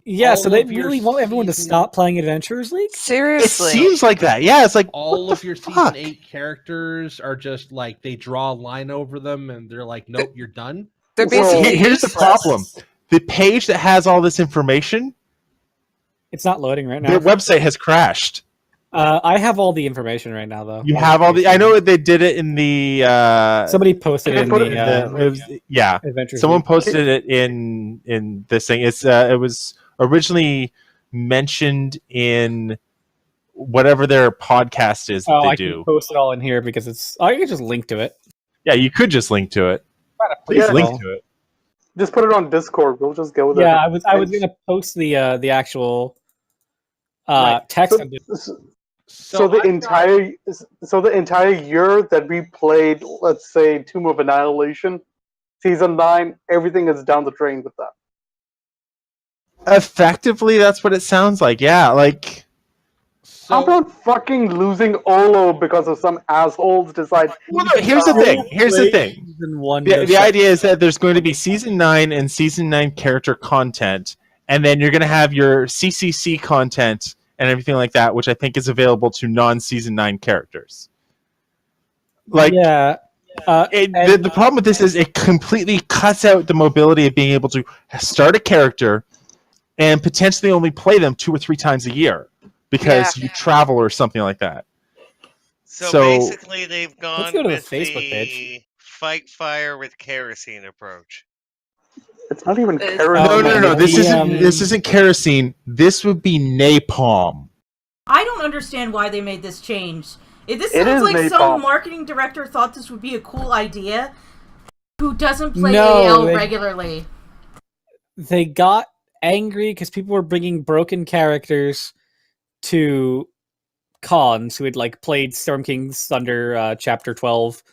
yeah, so they really want everyone to stop playing Adventures League? Seriously. It seems like that. Yeah, it's like all of your season 8 characters are just like they draw a line over them and they're like, nope, you're done. They're basically here's the problem. The page that has all this information, it's not loading right now. Their website has crashed. I have all the information right now, though. You have all the. I know they did it in the. Somebody posted it in the. Yeah, Adventures someone League. posted it in this thing. It was originally mentioned in whatever their podcast is that they do. Can post it all in here because it's. I can just link to it. Yeah, you could just link to it. Please link to it. Just put it on Discord. We'll just go with it. Yeah, I was gonna post the actual text. So the entire year that we played, let's say, Tomb of Annihilation, season 9, everything is down the drain with that. Effectively, that's what it sounds like. Yeah, like. How about fucking losing Olo because of some assholes decide? Well, no, here's the thing. The idea is that there's going to be season 9 and season 9 character content, and then you're going to have your CCC content and everything like that, which I think is available to non-season 9 characters. Like, yeah. The problem with this is it completely cuts out the mobility of being able to start a character and potentially only play them 2 or 3 times a year because you travel or something like that. So basically, they've gone go to with the Facebook the page. fight fire with kerosene approach. It's not even kerosene. No. This isn't kerosene. This would be napalm. I don't understand why they made this change. This It sounds is like made some pop. marketing director thought this would be a cool idea who doesn't play No, AL they- regularly. They got angry because people were bringing broken characters to cons who had like played Storm King's Thunder Chapter 12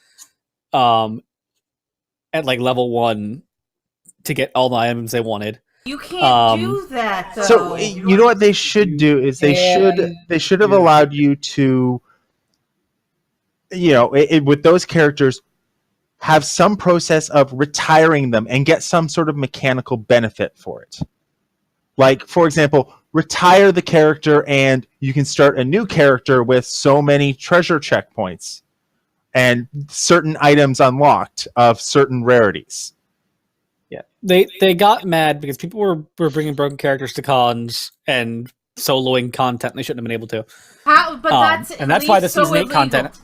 at like level 1 to get all the items they wanted. You can't do that, though. So you know what they should do is they should have allowed you to, with those characters, have some process of retiring them and get some sort of mechanical benefit for it. Like, for example, retire the character and you can start a new character with so many treasure checkpoints and certain items unlocked of certain rarities. Yeah, they got mad because people were bringing broken characters to cons and soloing content they shouldn't have been able to. But that's and that's why the so season 8 illegal. content,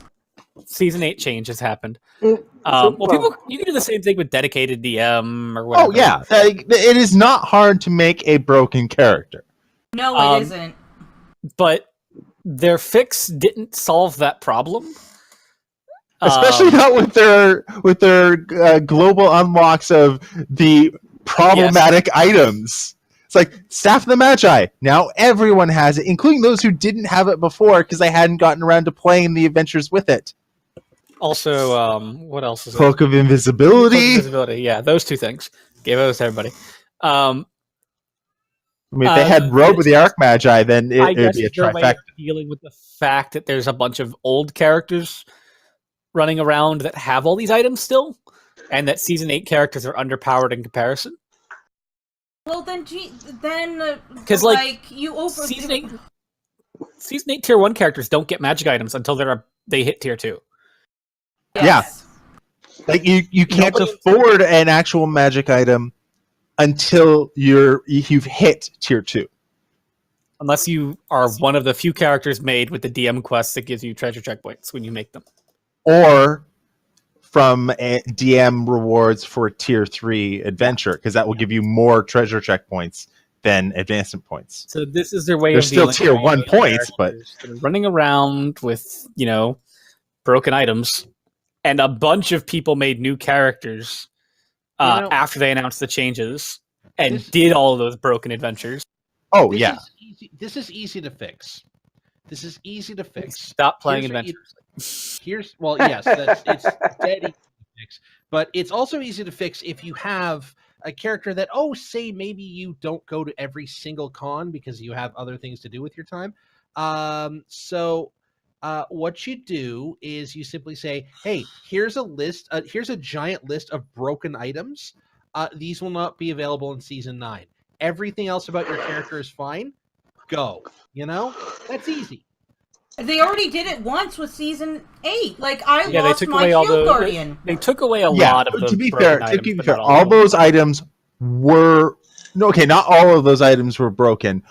season 8 change has happened. Well, People, you can do the same thing with dedicated DM or whatever. Oh yeah, it is not hard to make a broken character. No, it isn't. But their fix didn't solve that problem. Especially not with their global unlocks of the problematic items. It's like Staff of the Magi. Now everyone has it, including those who didn't have it before because they hadn't gotten around to playing the adventures with it. Also, what else is it? Cloak of Invisibility. Cloak of Invisibility. Yeah, those two things. Gave those to everybody. I mean, if they had Road with the Arc Magi, then it would be a their way trifecta. of dealing with the fact that there's a bunch of old characters running around that have all these items still, and that season 8 characters are underpowered in comparison. Well, then, because season 8 tier 1 characters don't get magic items until they hit tier 2. Yes. Yeah, like you can't afford an actual magic item until you've hit tier 2. Unless you are one of the few characters made with the DM quest that gives you treasure checkpoints when you make them. Or from DM rewards for tier 3 adventure, because that will give you more treasure checkpoints than advancement points. So this is their way They're of still dealing tier with 1 points, but running around with, broken items. And a bunch of people made new characters after they announced the changes and did all of those broken adventures. Oh, This yeah. is easy. This is easy to fix. This is easy to fix. Stop playing Here's what adventures. Yes, it's dead easy to fix. But it's also easy to fix if you have a character that, say maybe you don't go to every single con because you have other things to do with your time. What you do is you simply say, hey, here's a list, here's a giant list of broken items. These will not be available in Season 9. Everything else about your character is fine. Go. That's easy. They already did it once with Season 8. Like, I They lost took my away all Shield the. Guardian. They took away a lot of the. To be broken fair, items, but not all all of them. those items were not all of those items were broken.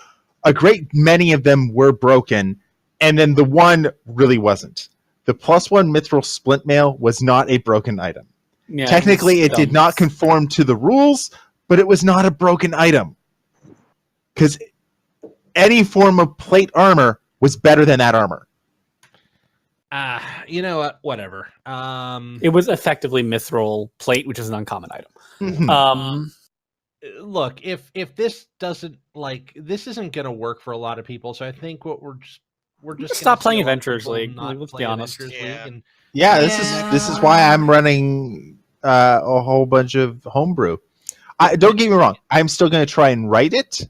A great many of them were broken, and then the one really wasn't. The +1 Mithril Splint Mail was not a broken item. Yeah, Technically, it did not conform to the rules, but it was not a broken item. Because any form of plate armor was better than that armor. You know what? Whatever. It was effectively Mithril plate, which is an uncommon item. Mhm. Look, if this doesn't this isn't going to work for a lot of people, so I think what we're just gonna Stop playing see a lot of Adventurers people League. not Let's play be honest. Adventurers League, and Yeah, this is why I'm running a whole bunch of homebrew. Don't get me wrong. I'm still going to try and write it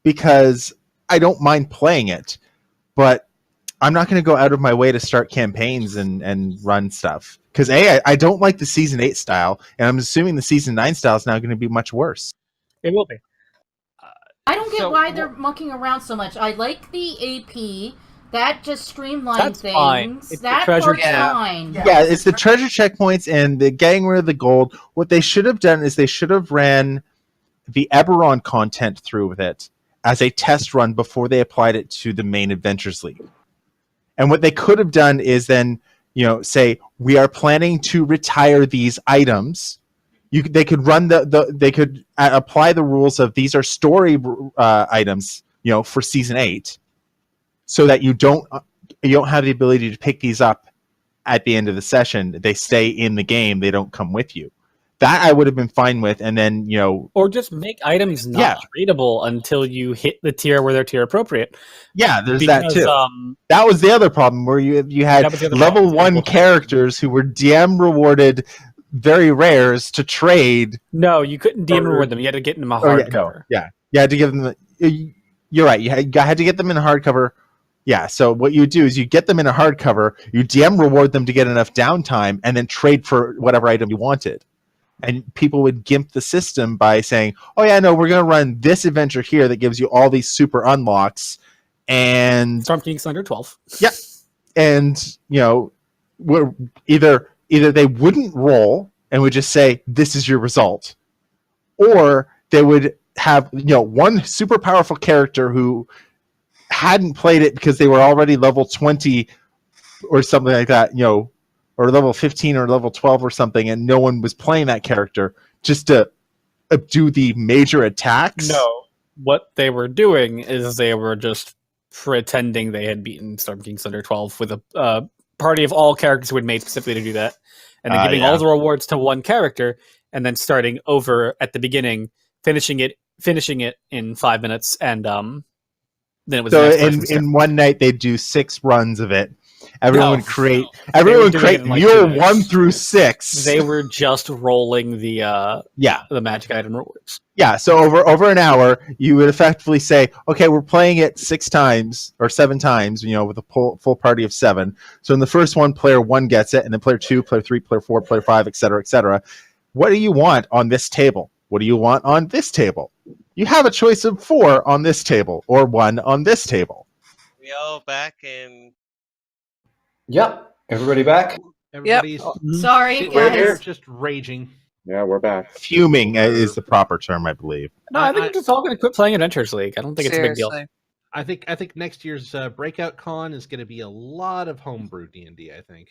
because I don't mind playing it, but I'm not going to go out of my way to start campaigns and run stuff because I don't like the Season 8 style, and I'm assuming the Season 9 style is now going to be much worse. It will be. I don't get why they're mucking around so much. I like the AP. That just streamlined That's things. fine. It's the That treasure part's check. fine. Yeah, it's the treasure checkpoints and the getting rid of the gold. What they should have done is they should have ran the Eberron content through with it as a test run before they applied it to the main Adventures League. And what they could have done is then, say, we are planning to retire these items. They could run they could apply the rules of these are story items, for Season 8. so that you don't have the ability to pick these up at the end of the session. They stay in the game. They don't come with you. That I would have been fine with, and then or just make items not tradable until you hit the tier where they're tier appropriate. Yeah, there's that too. That was the other problem where you had level 1 characters who were DM rewarded very rares to trade. No, you couldn't DM reward them. You had to get them a hardcover. Yeah, you had to give them. You're right. You had to get them in a hardcover. Yeah, so what you do is you get them in a hardcover, you DM reward them to get enough downtime, and then trade for whatever item you wanted. And people would gimp the system by saying, oh yeah, no, we're going to run this adventure here that gives you all these super unlocks. And Storm King's under 12. Yeah. And, we're either they wouldn't roll and would just say, this is your result. Or they would have, one super powerful character who hadn't played it because they were already level 20 or something like that, or level 15 or level 12 or something, and no one was playing that character just to do the major attacks. No, what they were doing is they were just pretending they had beaten Storm King's under 12 with a party of all characters who had made specifically to do that, and then giving all the rewards to one character, and then starting over at the beginning, finishing it in 5 minutes, and then it was. So in one night they'd do 6 runs of it. Everyone create your 1 through 6. They were just rolling the magic item rewards. Yeah, so over an hour, you would effectively say, okay, we're playing it 6 times or 7 times, with a full party of 7. So in the first one, player 1 gets it, and then player 2, player 3, player 4, player 5, etc., etc. What do you want on this table? What do you want on this table? You have a choice of 4 on this table or 1 on this table. We all back in. Yep. Everybody back? Everybody's sorry, guys. Just raging. Yeah, we're back. Fuming is the proper term, I believe. No, I think we're just all going to quit playing Adventures League. I don't think it's a big deal. I think next year's Breakout Con is going to be a lot of homebrew D&D, I think.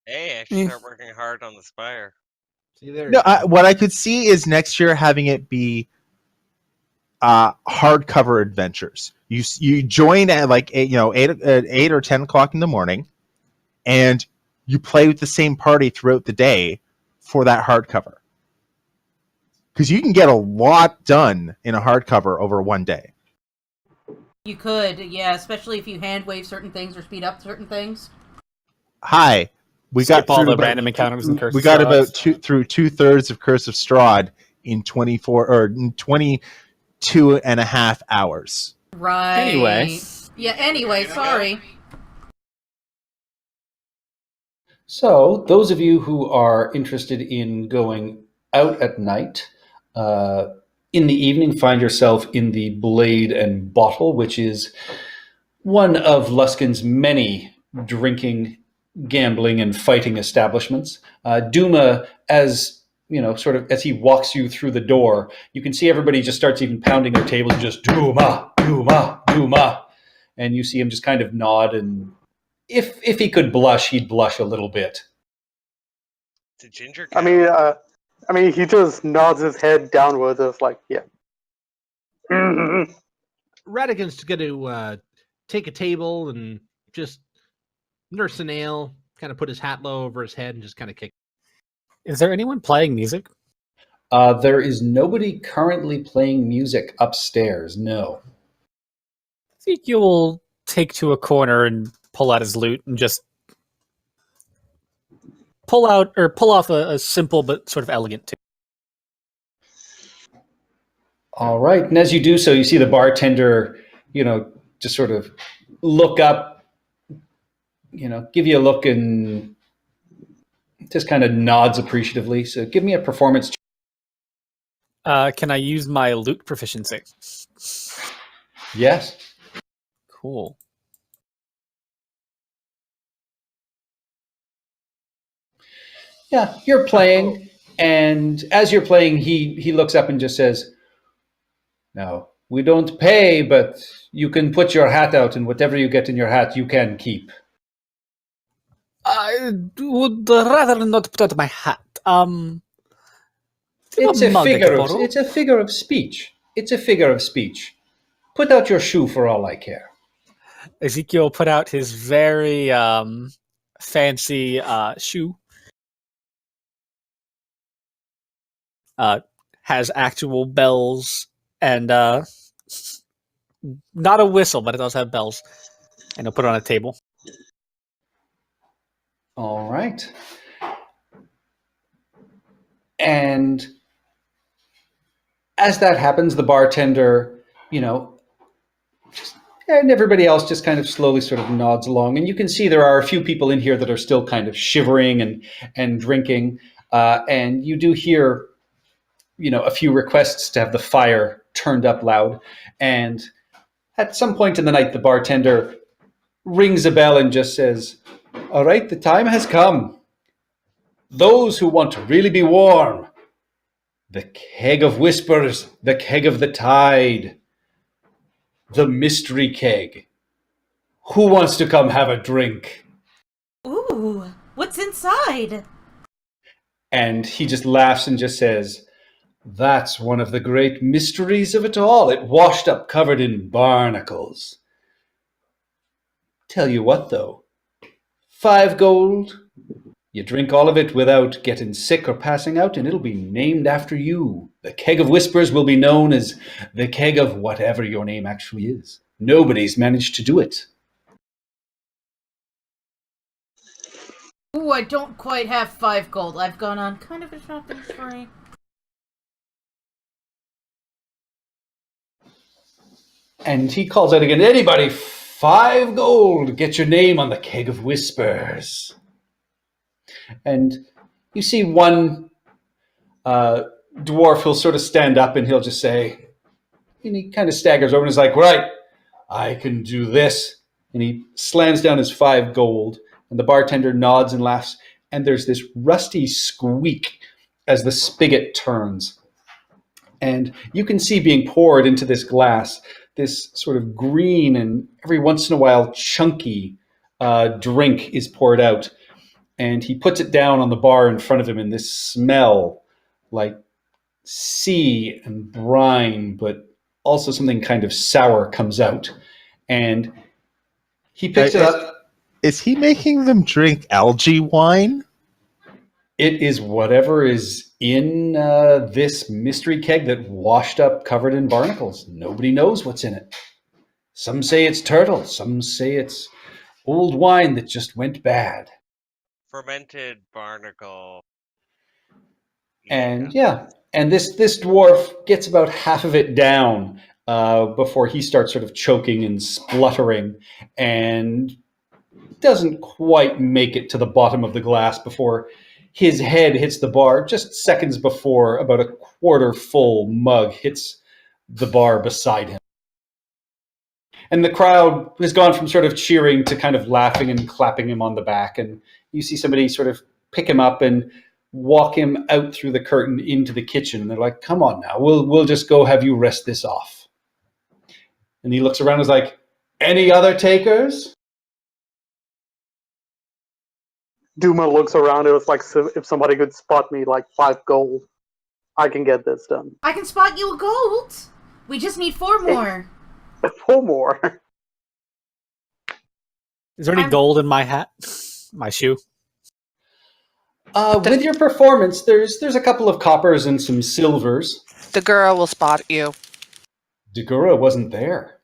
Hey, I should start working hard on the Spire. See there. No, what I could see is next year having it be hardcover adventures. You join at like 8 or 10 o'clock in the morning, and you play with the same party throughout the day for that hardcover. Because you can get a lot done in a hardcover over one day. You could, yeah, especially if you hand wave certain things or speed up certain things. Hi. We Skip got all the random encounters in Curse we of got Strahd. about through 2/3 of Curse of Strahd in 22 and a half hours. Right. Anyway. Yeah, anyway, sorry. So, those of you who are interested in going out at night, in the evening, find yourself in the Blade and Bottle, which is one of Luskin's many drinking, gambling, and fighting establishments. Duma, as sort of as he walks you through the door, you can see everybody just starts even pounding their tables, just Duma, Duma, Duma, and you see him just kind of nod, and if he could blush, he'd blush a little bit. It's a ginger I mean, he just nods his head downwards. It's like, yeah. Radigan's going to take a table and just nurse a nail, kind of put his hat low over his head and just kind of kick. Is there anyone playing music? There is nobody currently playing music upstairs, no. I think you will take to a corner and pull out his lute and just pull off a simple but sort of elegant tune. All right, and as you do so, you see the bartender, just sort of look up, give you a look and just kind of nods appreciatively. So give me a performance check. Can I use my lute proficiency? Yes. Cool. Yeah, you're playing, and as you're playing, he looks up and just says, "No, we don't pay, but you can put your hat out, and whatever you get in your hat, you can keep." I would rather not put out my hat. It's a figure of speech. It's a figure of speech. Put out your shoe for all I care. Ezekiel put out his very fancy shoe. Has actual bells and not a whistle, but it does have bells. And he'll put it on a table. All right. And as that happens, the bartender, and everybody else just kind of slowly sort of nods along. And you can see there are a few people in here that are still kind of shivering and drinking. And you do hear, a few requests to have the fire turned up loud. And at some point in the night, the bartender rings a bell and just says, "All right, the time has come. Those who want to really be warm, the keg of whispers, the keg of the tide, the mystery keg. Who wants to come have a drink?" Ooh, what's inside? And he just laughs and just says, "That's one of the great mysteries of it all. It washed up covered in barnacles. Tell you what, though, 5 gold. You drink all of it without getting sick or passing out, and it'll be named after you. The keg of whispers will be known as the keg of whatever your name actually is. Nobody's managed to do it." Ooh, I don't quite have 5 gold. I've gone on kind of a shopping spree. And he calls out again, "Anybody, 5 gold. Get your name on the keg of whispers." And you see one dwarf who'll sort of stand up and he'll just say, and he kind of staggers over and is like, "Right, I can do this." And he slams down his 5 gold, and the bartender nods and laughs, and there's this rusty squeak as the spigot turns. And you can see being poured into this glass this sort of green and every once in a while chunky drink is poured out. And he puts it down on the bar in front of him, and this smell like sea and brine, but also something kind of sour comes out. And he picks it up. Is he making them drink algae wine? It is whatever is in this mystery keg that washed up covered in barnacles. Nobody knows what's in it. Some say it's turtle. Some say it's old wine that just went bad. Fermented barnacle. And and this dwarf gets about half of it down before he starts sort of choking and spluttering, and doesn't quite make it to the bottom of the glass before his head hits the bar just seconds before about a quarter full mug hits the bar beside him. And the crowd has gone from sort of cheering to kind of laughing and clapping him on the back. And you see somebody sort of pick him up and walk him out through the curtain into the kitchen. And they're like, "Come on now, we'll just go have you rest this off." And he looks around and is like, "Any other takers?" Duma looks around. It was like, if somebody could spot me like 5 gold, I can get this done. I can spot you a gold. We just need 4 more. 4 more. Is there any gold in my hat? My shoe? With your performance, there's a couple of coppers and some silvers. Dagura will spot you. Dagura wasn't there.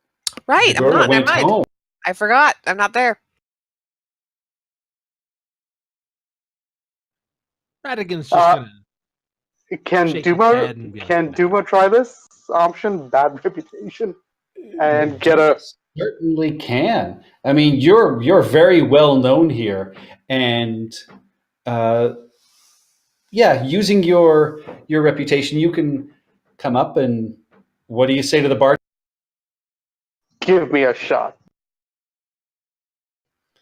Right, Dagura I'm not. went Never mind. home. I forgot. I'm not there. Radigan's just gonna Can shake his head and be like, Duma try this option? Bad reputation, and get a. Certainly can. I mean, you're very well known here, and using your reputation, you can come up and what do you say to the bar? Give me a shot.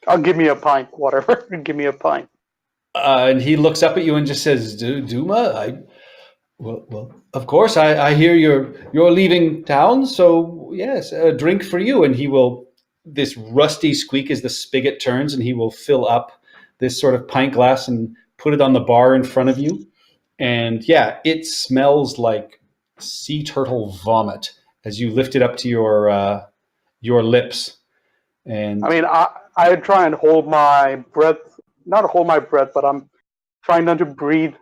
I'll give me a pint, whatever. Give me a pint. And he looks up at you and just says, "Duma, well, of course, I hear you're leaving town, so yes, a drink for you." And he will, this rusty squeak as the spigot turns, and he will fill up this sort of pint glass and put it on the bar in front of you. And yeah, it smells like sea turtle vomit as you lift it up to your lips. And I mean, I try and hold my breath, not hold my breath, but I'm trying not to breathe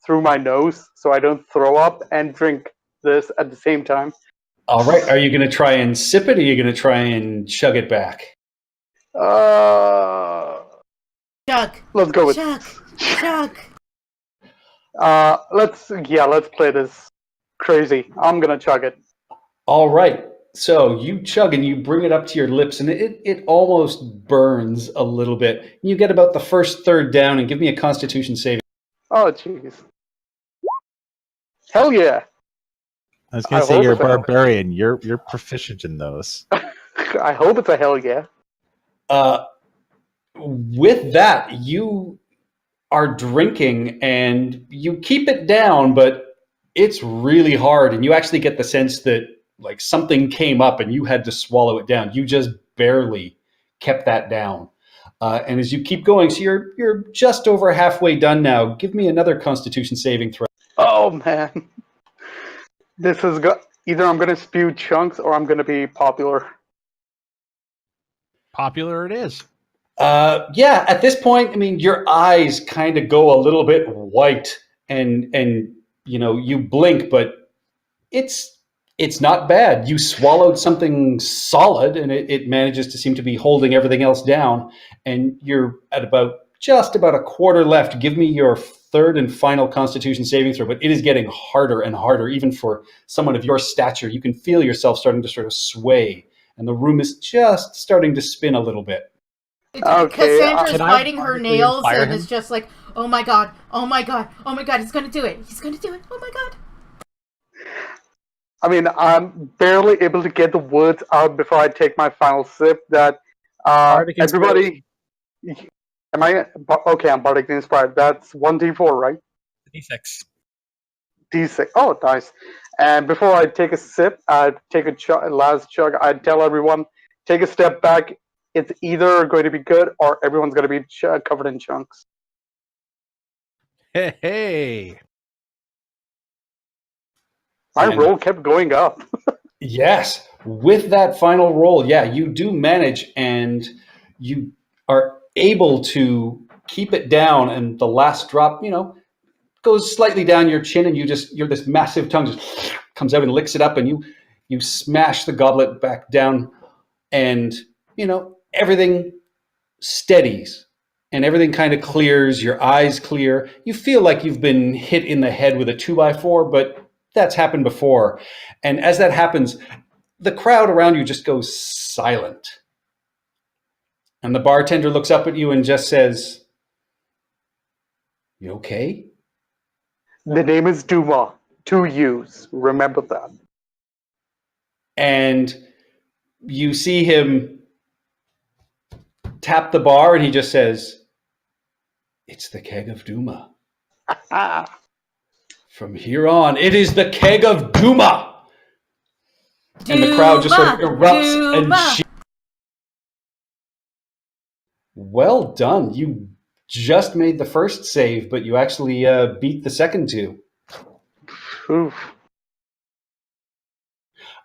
through my nose so I don't throw up and drink this at the same time. all right, are you going to try and sip it, or are you going to try and chug it back? Chug. Let's go with Chug. let's play this crazy. I'm gonna chug it. All right. So you chug and you bring it up to your lips, and it almost burns a little bit. You get about the first third down, and give me a Constitution saving. Oh jeez. Hell yeah. I was going to say you're a barbarian. You're proficient in those. I hope it's a hell yeah. With that, you are drinking and you keep it down, but it's really hard, and you actually get the sense that like something came up and you had to swallow it down. You just barely kept that down. And as you keep going, so you're just over halfway done now. Give me another Constitution saving throw. Oh man. This is either I'm gonna spew chunks or I'm gonna be popular. Popular it is. Yeah, at this point, I mean, your eyes kind of go a little bit white, and you blink, but it's not bad. You swallowed something solid, and it manages to seem to be holding everything else down. And you're at just about a quarter left. Give me your third and final Constitution saving throw, but it is getting harder and harder, even for someone of your stature. You can feel yourself starting to sort of sway, and the room is just starting to spin a little bit. Okay, Cassandra's Can I biting her bardicually nails inspire and him? is just like, oh my god, oh my god, oh my god, he's gonna do it, oh my god. I mean, I'm barely able to get the words out before I take my final sip. That Bardic everybody. Am I okay? I'm bardically inspired. That's 1d4, right? D6. D6. Oh, nice. And before I take a sip, I take a last chug. I tell everyone, take a step back. It's either going to be good or everyone's going to be covered in chunks. Hey. My roll kept going up. Yes, with that final roll, yeah, you do manage, and you are able to keep it down, and the last drop, goes slightly down your chin, and you're this massive tongue just comes out and licks it up, and you smash the goblet back down, and everything steadies and everything kind of clears. Your eyes clear. You feel like you've been hit in the head with a 2x4, but that's happened before. And as that happens, the crowd around you just goes silent. And the bartender looks up at you and just says, "You okay?" The name is Duma. 2 U's. Remember that. And you see him tap the bar, and he just says, "It's the keg of Duma. From here on, it is the keg of Duma." And the crowd just sort of erupts and cheers. Well done. You just made the first save, but you actually beat the second two. Oof.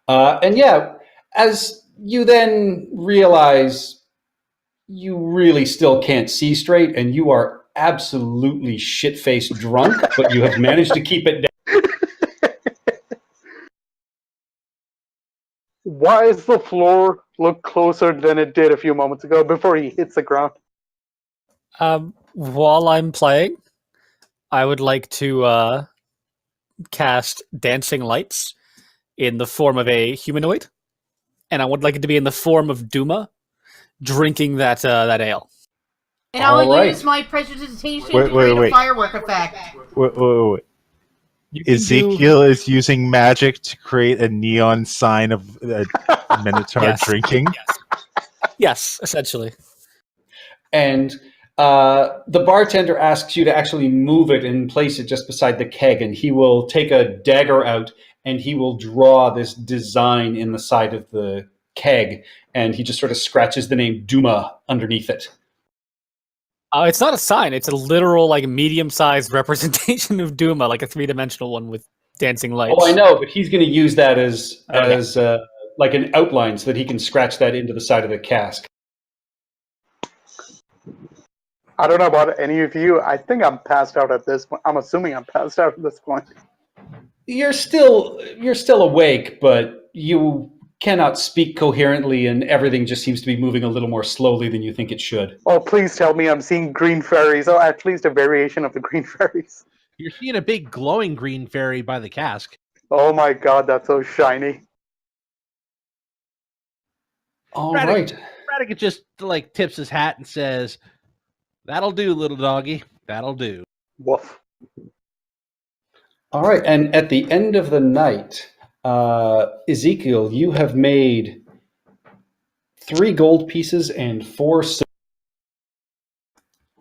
And yeah, as you then realize you really still can't see straight, and you are absolutely shit-faced drunk, but you have managed to keep it down. Why does the floor look closer than it did a few moments ago before he hits the ground? While I'm playing, I would like to cast Dancing Lights in the form of a humanoid, and I would like it to be in the form of Duma drinking that ale. And I'll All right. use my prestidigitation to create a firework effect. Wait. Ezekiel is using magic to create a neon sign of a Minotaur drinking. Yes, essentially. And the bartender asks you to actually move it and place it just beside the keg, and he will take a dagger out and he will draw this design in the side of the keg, and he just sort of scratches the name Duma underneath it. It's not a sign. It's a literal, medium-sized representation of Duma, like a 3-dimensional one with dancing lights. Oh, I know, but he's going to use that as Okay. like an outline so that he can scratch that into the side of the cask. I don't know about any of you. I think I'm passed out at this point. I'm assuming I'm passed out at this point. You're still awake, but you cannot speak coherently, and everything just seems to be moving a little more slowly than you think it should. Oh, please tell me I'm seeing green fairies, or at least a variation of the green fairies. You're seeing a big glowing green fairy by the cask. Oh my god, that's so shiny. All right. Radigan just like tips his hat and says, "That'll do, little doggy. That'll do." Woof. All right, and at the end of the night, Ezekiel, you have made 3 gold pieces and 4 silver.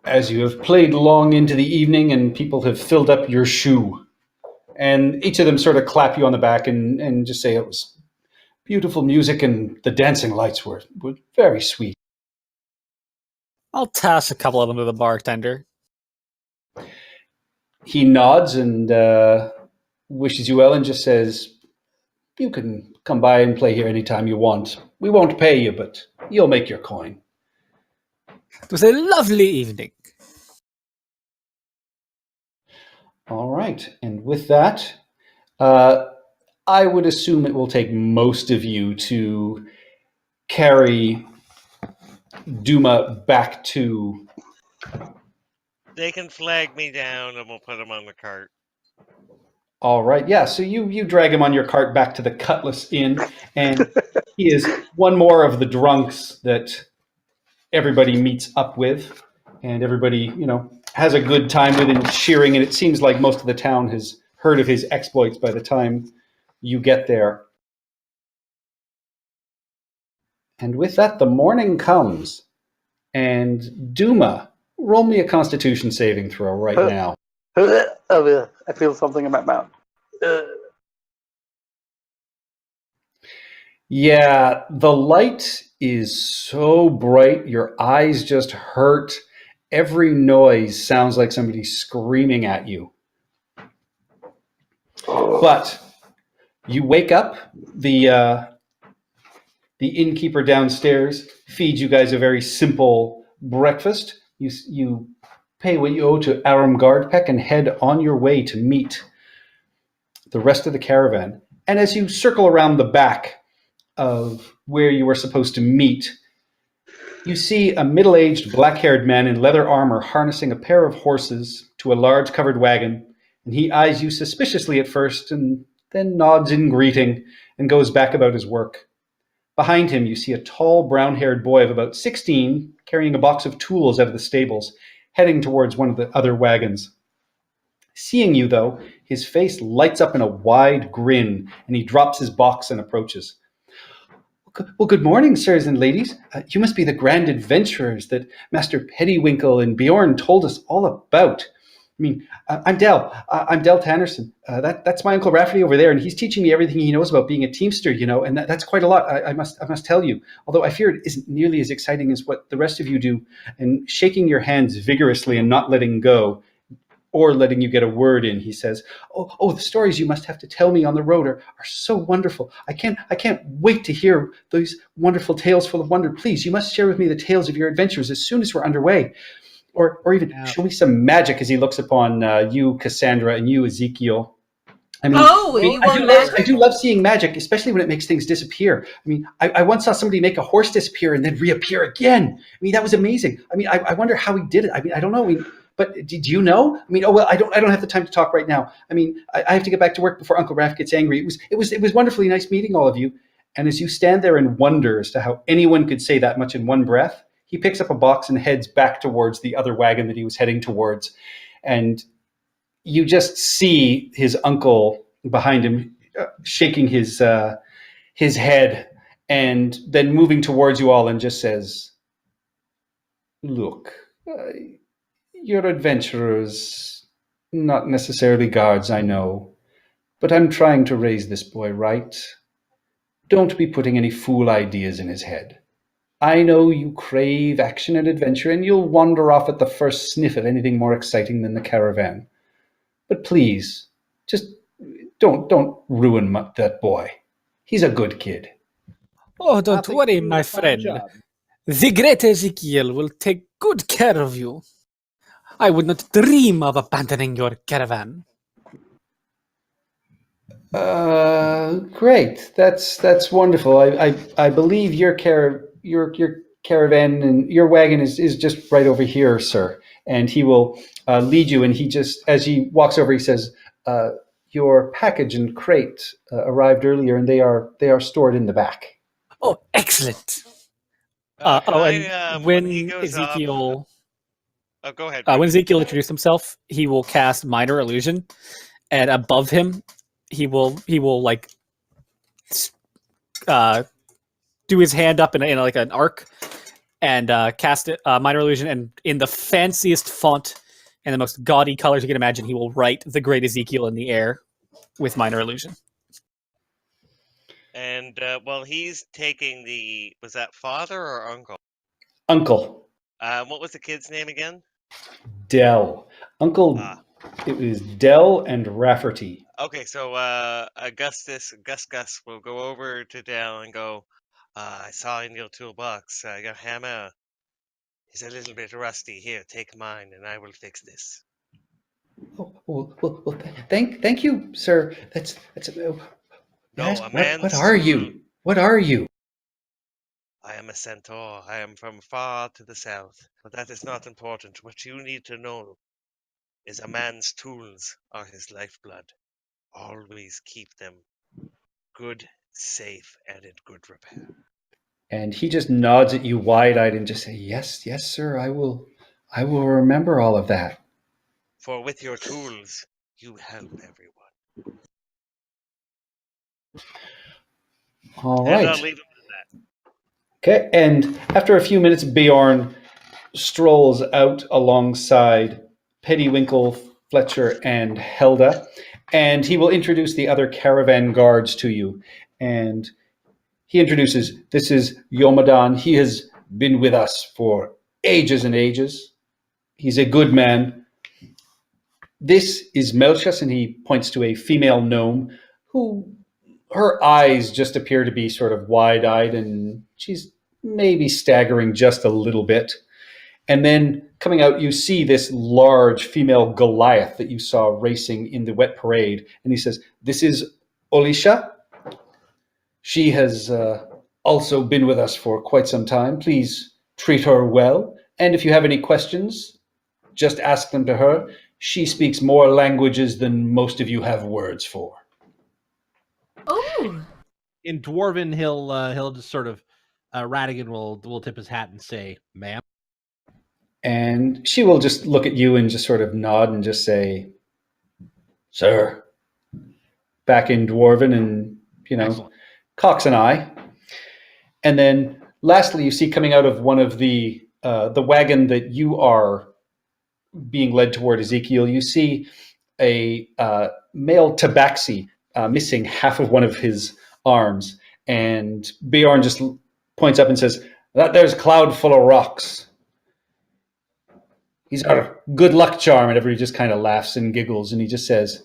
As you have played long into the evening and people have filled up your shoe. And each of them sort of clap you on the back and just say it was beautiful music and the dancing lights were very sweet. I'll toss a couple of them to the bartender. He nods and wishes you well and just says, you can come by and play here anytime you want. We won't pay you, but you'll make your coin. It was a lovely evening. All right. And with that, I would assume it will take most of you to carry Duma back to... They can flag me down and we'll put him on the cart. All right. Yeah, so you drag him on your cart back to the Cutlass Inn, and he is one more of the drunks that everybody meets up with, and everybody, has a good time with him cheering, and it seems like most of the town has heard of his exploits by the time you get there. And with that, the morning comes, and Duma, roll me a Constitution saving throw right now. I feel something in my mouth. Yeah, the light is so bright, your eyes just hurt. Every noise sounds like somebody screaming at you. But you wake up, the innkeeper downstairs feeds you guys a very simple breakfast. You pay what you owe to Aram Guardpeck and head on your way to meet the rest of the caravan. And as you circle around the back of where you were supposed to meet, you see a middle-aged, black-haired man in leather armor harnessing a pair of horses to a large covered wagon, and he eyes you suspiciously at first and then nods in greeting and goes back about his work. Behind him, you see a tall, brown-haired boy of about 16 carrying a box of tools out of the stables, heading towards one of the other wagons. Seeing you, though, his face lights up in a wide grin, and he drops his box and approaches. Well, good morning, sirs and ladies. You must be the grand adventurers that Master Pettywinkle and Bjorn told us all about. I mean, I'm Del. I'm Del Tannerson. That's my Uncle Rafferty over there, and he's teaching me everything he knows about being a teamster, and that's quite a lot, I must tell you. Although I fear it isn't nearly as exciting as what the rest of you do. And shaking your hands vigorously and not letting go, or letting you get a word in, he says, oh, the stories you must have to tell me on the road are so wonderful. I can't wait to hear those wonderful tales full of wonder. Please, you must share with me the tales of your adventures as soon as we're underway. Or even show me some magic, as he looks upon you, Cassandra, and you, Ezekiel. I do love seeing magic, especially when it makes things disappear. I mean, I once saw somebody make a horse disappear and then reappear again. I mean, that was amazing. I mean, I wonder how he did it. I mean, I don't know. But did you know? I mean, I don't have the time to talk right now. I mean, I have to get back to work before Uncle Raph gets angry. It was wonderfully nice meeting all of you. And as you stand there in wonder as to how anyone could say that much in one breath, he picks up a box and heads back towards the other wagon that he was heading towards. And you just see his uncle behind him shaking his head and then moving towards you all and just says, look, you're adventurers, not necessarily guards, I know, but I'm trying to raise this boy right. Don't be putting any fool ideas in his head. I know you crave action and adventure, and you'll wander off at the first sniff of anything more exciting than the caravan. But please, just don't ruin that boy. He's a good kid. Oh, I don't think worry, you do my a fine friend. job. The great Ezekiel will take good care of you. I would not dream of abandoning your caravan. Great. That's wonderful. I believe your caravan and your wagon is just right over here, sir. And he will lead you. And he just, as he walks over, he says, "Your package and crate arrived earlier, and they are stored in the back." Oh, excellent. Can And when he when goes off? Ezekiel Oh, go ahead. when Brendan. Ezekiel introduces himself, he will cast minor illusion, and above him, he will like do his hand up in like an arc and cast it minor illusion, and in the fanciest font and the most gaudy colors you can imagine, he will write the Great Ezekiel in the air with minor illusion. And well, he's taking the. Was that father or uncle? Uncle What was the kid's name again? Dell. Uncle. Ah. It was Dell and Rafferty. Okay, so Gus will go over to Dell and go, I saw in your toolbox, your hammer is a little bit rusty. Here, take mine and I will fix this. Oh, well, thank you, sir. That's No, yes. a What man's are tool. you? What are you? I am a centaur. I am from far to the south. But that is not important. What you need to know is a man's tools are his lifeblood. Always keep them good, safe, and in good repair. And he just nods at you wide-eyed and just say, "Yes, yes, sir. I will remember all of that." For with your tools, you help everyone. All And I'll right. leave it. Okay. And after a few minutes, Bjorn strolls out alongside Pettywinkle, Fletcher, and Helda, and he will introduce the other caravan guards to you. And he introduces, this is Yomadan. He has been with us for ages and ages. He's a good man. This is Melchus, and he points to a female gnome who her eyes just appear to be sort of wide-eyed, and she's maybe staggering just a little bit. And then coming out, you see this large female Goliath that you saw racing in the wet parade. And he says, "This is Olisha. She has also been with us for quite some time. Please treat her well. And if you have any questions, just ask them to her. She speaks more languages than most of you have words for." Oh, In Dwarven, he'll just sort of Radigan will tip his hat and say, "Ma'am." And she will just look at you and just sort of nod and just say, "Sir," back in Dwarven, and, Excellent. cocks an eye. And then lastly, you see coming out of one of the wagon that you are being led toward Ezekiel, you see a male tabaxi missing half of one of his arms. And Bjorn just points up and says, "That there's Cloud full of rocks. He's our good luck charm." And everybody just kind of laughs and giggles. And he just says,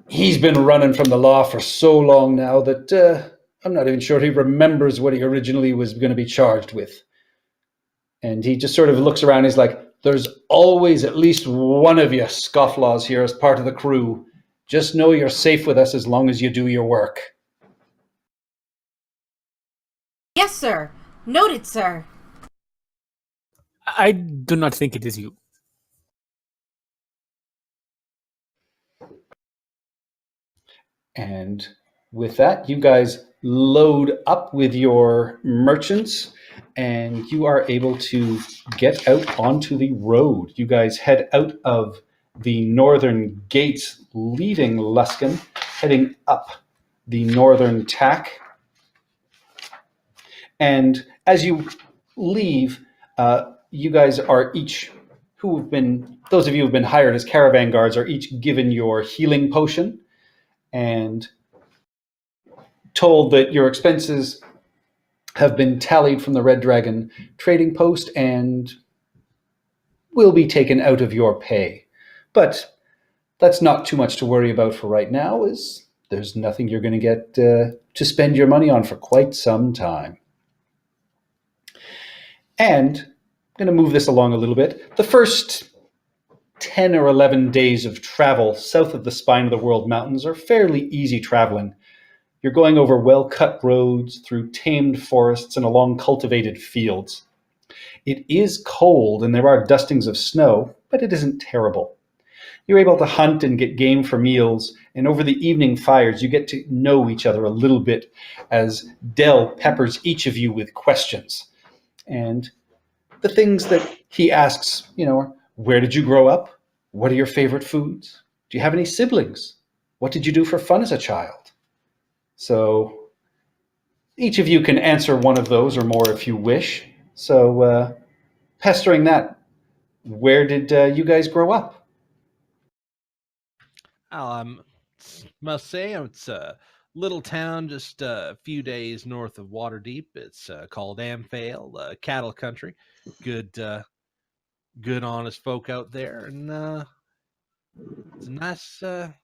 "He's been running from the law for so long now that I'm not even sure he remembers what he originally was going to be charged with." And he just sort of looks around. He's like, "There's always at least one of you scofflaws here as part of the crew. Just know you're safe with us as long as you do your work." yes, sir. Noted, sir. I do not think it is you. And with that, you guys load up with your merchants, and you are able to get out onto the road. You guys head out of the northern gates, leaving Luskin, heading up the northern tack. And as you leave, you guys are each, those of you who've been hired as caravan guards, are each given your healing potion and told that your expenses have been tallied from the Red Dragon trading post and will be taken out of your pay. But that's not too much to worry about for right now, is there's nothing you're going to get to spend your money on for quite some time. And I'm going to move this along a little bit. The first 10 or 11 days of travel south of the Spine of the World Mountains are fairly easy traveling. You're going over well-cut roads, through tamed forests, and along cultivated fields. It is cold and there are dustings of snow, but it isn't terrible. You're able to hunt and get game for meals, and over the evening fires you get to know each other a little bit as Dell peppers each of you with questions. And the things that he asks, are, where did you grow up? What are your favorite foods? Do you have any siblings? What did you do for fun as a child? So each of you can answer one of those or more if you wish. So pestering that, where did you guys grow up? Must say it's a little town just a few days north of Waterdeep. It's called Amphale, cattle country. Good, honest folk out there, and it's a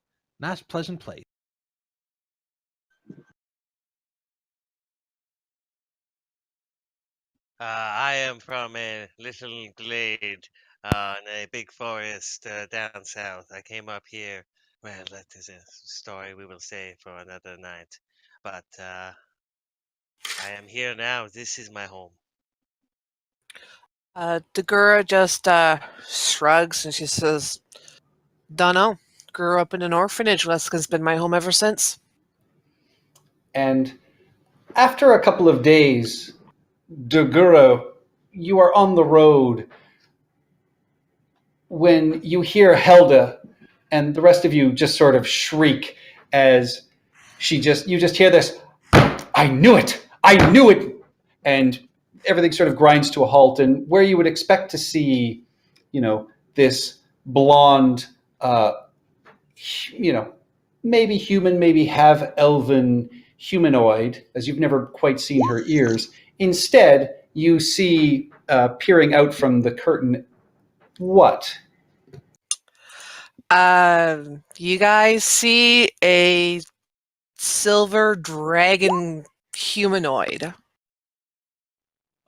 nice, pleasant place. I am from a little glade in a big forest down south. I came up here. Well, that is a story we will say for another night. But I am here now. This is my home. Dagura just shrugs and she says, "Dunno. Grew up in an orphanage. Leska's been my home ever since." And after a couple of days, Dagura, you are on the road when you hear Helda and the rest of you just sort of shriek as you just hear this, I knew it! I knew it! And everything sort of grinds to a halt, and where you would expect to see, this blonde, maybe human, maybe half elven humanoid, as you've never quite seen her ears. Instead, you see peering out from the curtain, what? You guys see a silver dragon humanoid.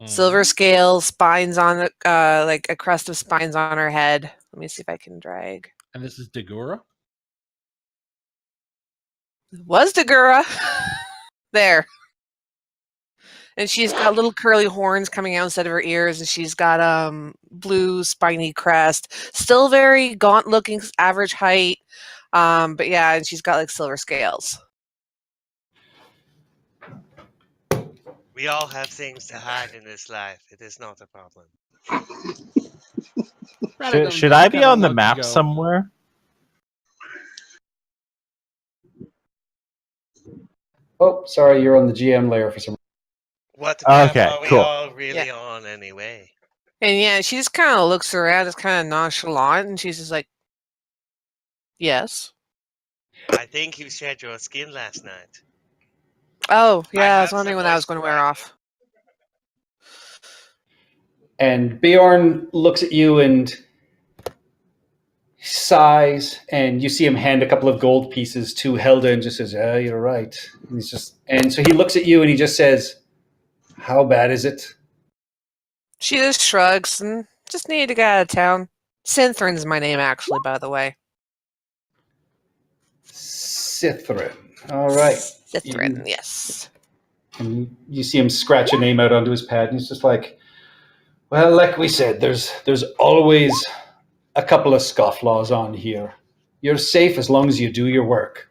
Silver scales, spines on it, like a crest of spines on her head. Let me see if I can drag. And this is Dagura? Was Dagura. There. And she's got little curly horns coming out instead of her ears, and she's got blue spiny crest. Still very gaunt looking, average height. But yeah, and she's got like silver scales. We all have things to hide in this life. It is not a problem. Should I be on the map somewhere? Oh, sorry, you're on the GM layer for some reason. What map Okay, are we cool. all really on anyway? And yeah, she just kind of looks around, is kind of nonchalant, and she's just like, "Yes." I think you shed your skin last night. Oh, yeah, I was have wondering some when that was going to wear off. And Bjorn looks at you and sighs, and you see him hand a couple of gold pieces to Helda and just says, "Yeah, you're right." And so he looks at you and he just says, "How bad is it?" She just shrugs and just needed to get out of town. Synthrin's my name, actually, by the way. Sithrin. All right. Synthrin, yes. And you see him scratch a name out onto his pad, and he's just like, well, like we said, there's always a couple of scofflaws on here. You're safe as long as you do your work.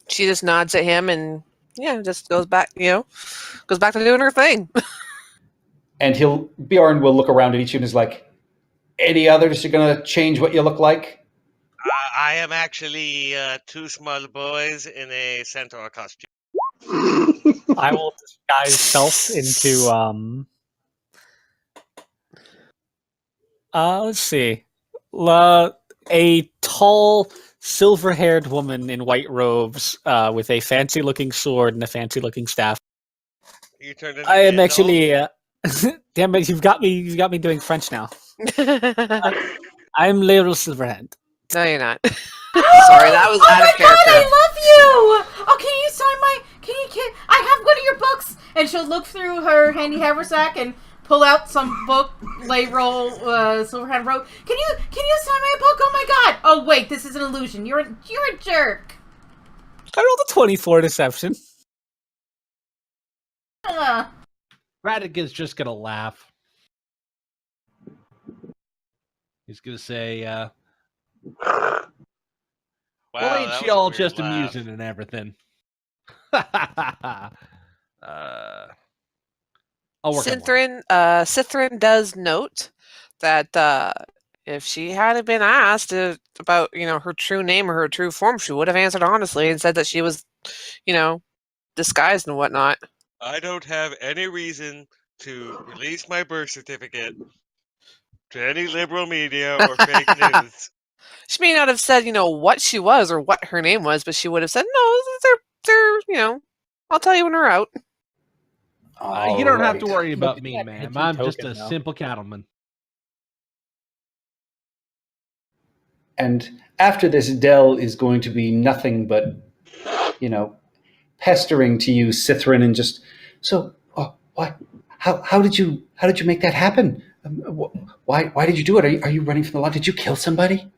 She just nods at him and, yeah, just goes back, goes back to doing her thing. And Bjorn will look around at each of you and is like, any others are going to change what you look like? I am actually two small boys in a centaur costume. I will disguise self into let's see. A tall, silver-haired woman in white robes, with a fancy-looking sword and a fancy-looking staff. You turned into I am Gandalf? actually. Damn it! You've got me doing French now. I'm Laeral Silverhand. No, you're not. Sorry, that was out of Oh my god, character. I love you! Oh, can you sign my... I have one of your books! And she'll look through her handy haversack and pull out some book, lay roll, Silverhand wrote. Can you sign my book? Oh my god! Oh wait, this is an illusion. You're a jerk. I rolled a 24 deception. Radigan's just gonna laugh. He's gonna say, Wow, well, that ain't was she a all weird just laugh. amusing and everything? I'll work on one. Cithrin does note that if she hadn't been asked about, her true name or her true form, she would have answered honestly and said that she was, disguised and whatnot. I don't have any reason to release my birth certificate to any liberal media or fake news. She may not have said, what she was or what her name was, but she would have said, no, they're I'll tell you when we're out. You don't have to Alright. worry about at me, that ma'am. edgy I'm just token, a though. simple cattleman. And after this, Dell is going to be nothing but, pestering to you, Cithrin, and just so. Why? How did you make that happen? Why did you do it? Are you running from the law? Did you kill somebody?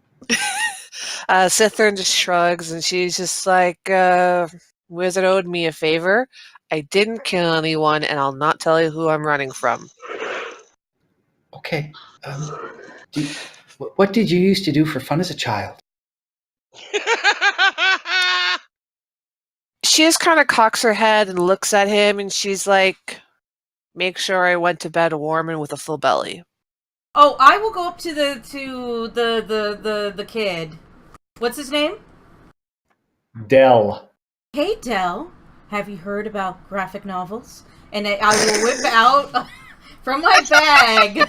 Cithrin just shrugs and she's just like, Wizard owed me a favor. I didn't kill anyone, and I'll not tell you who I'm running from. Okay. What did you used to do for fun as a child? She just kind of cocks her head and looks at him, and she's like, make sure I went to bed warm and with a full belly. Oh, I will go up to the kid. What's his name? Dell. Hey, Dell. Have you heard about graphic novels? And I will whip out from my bag.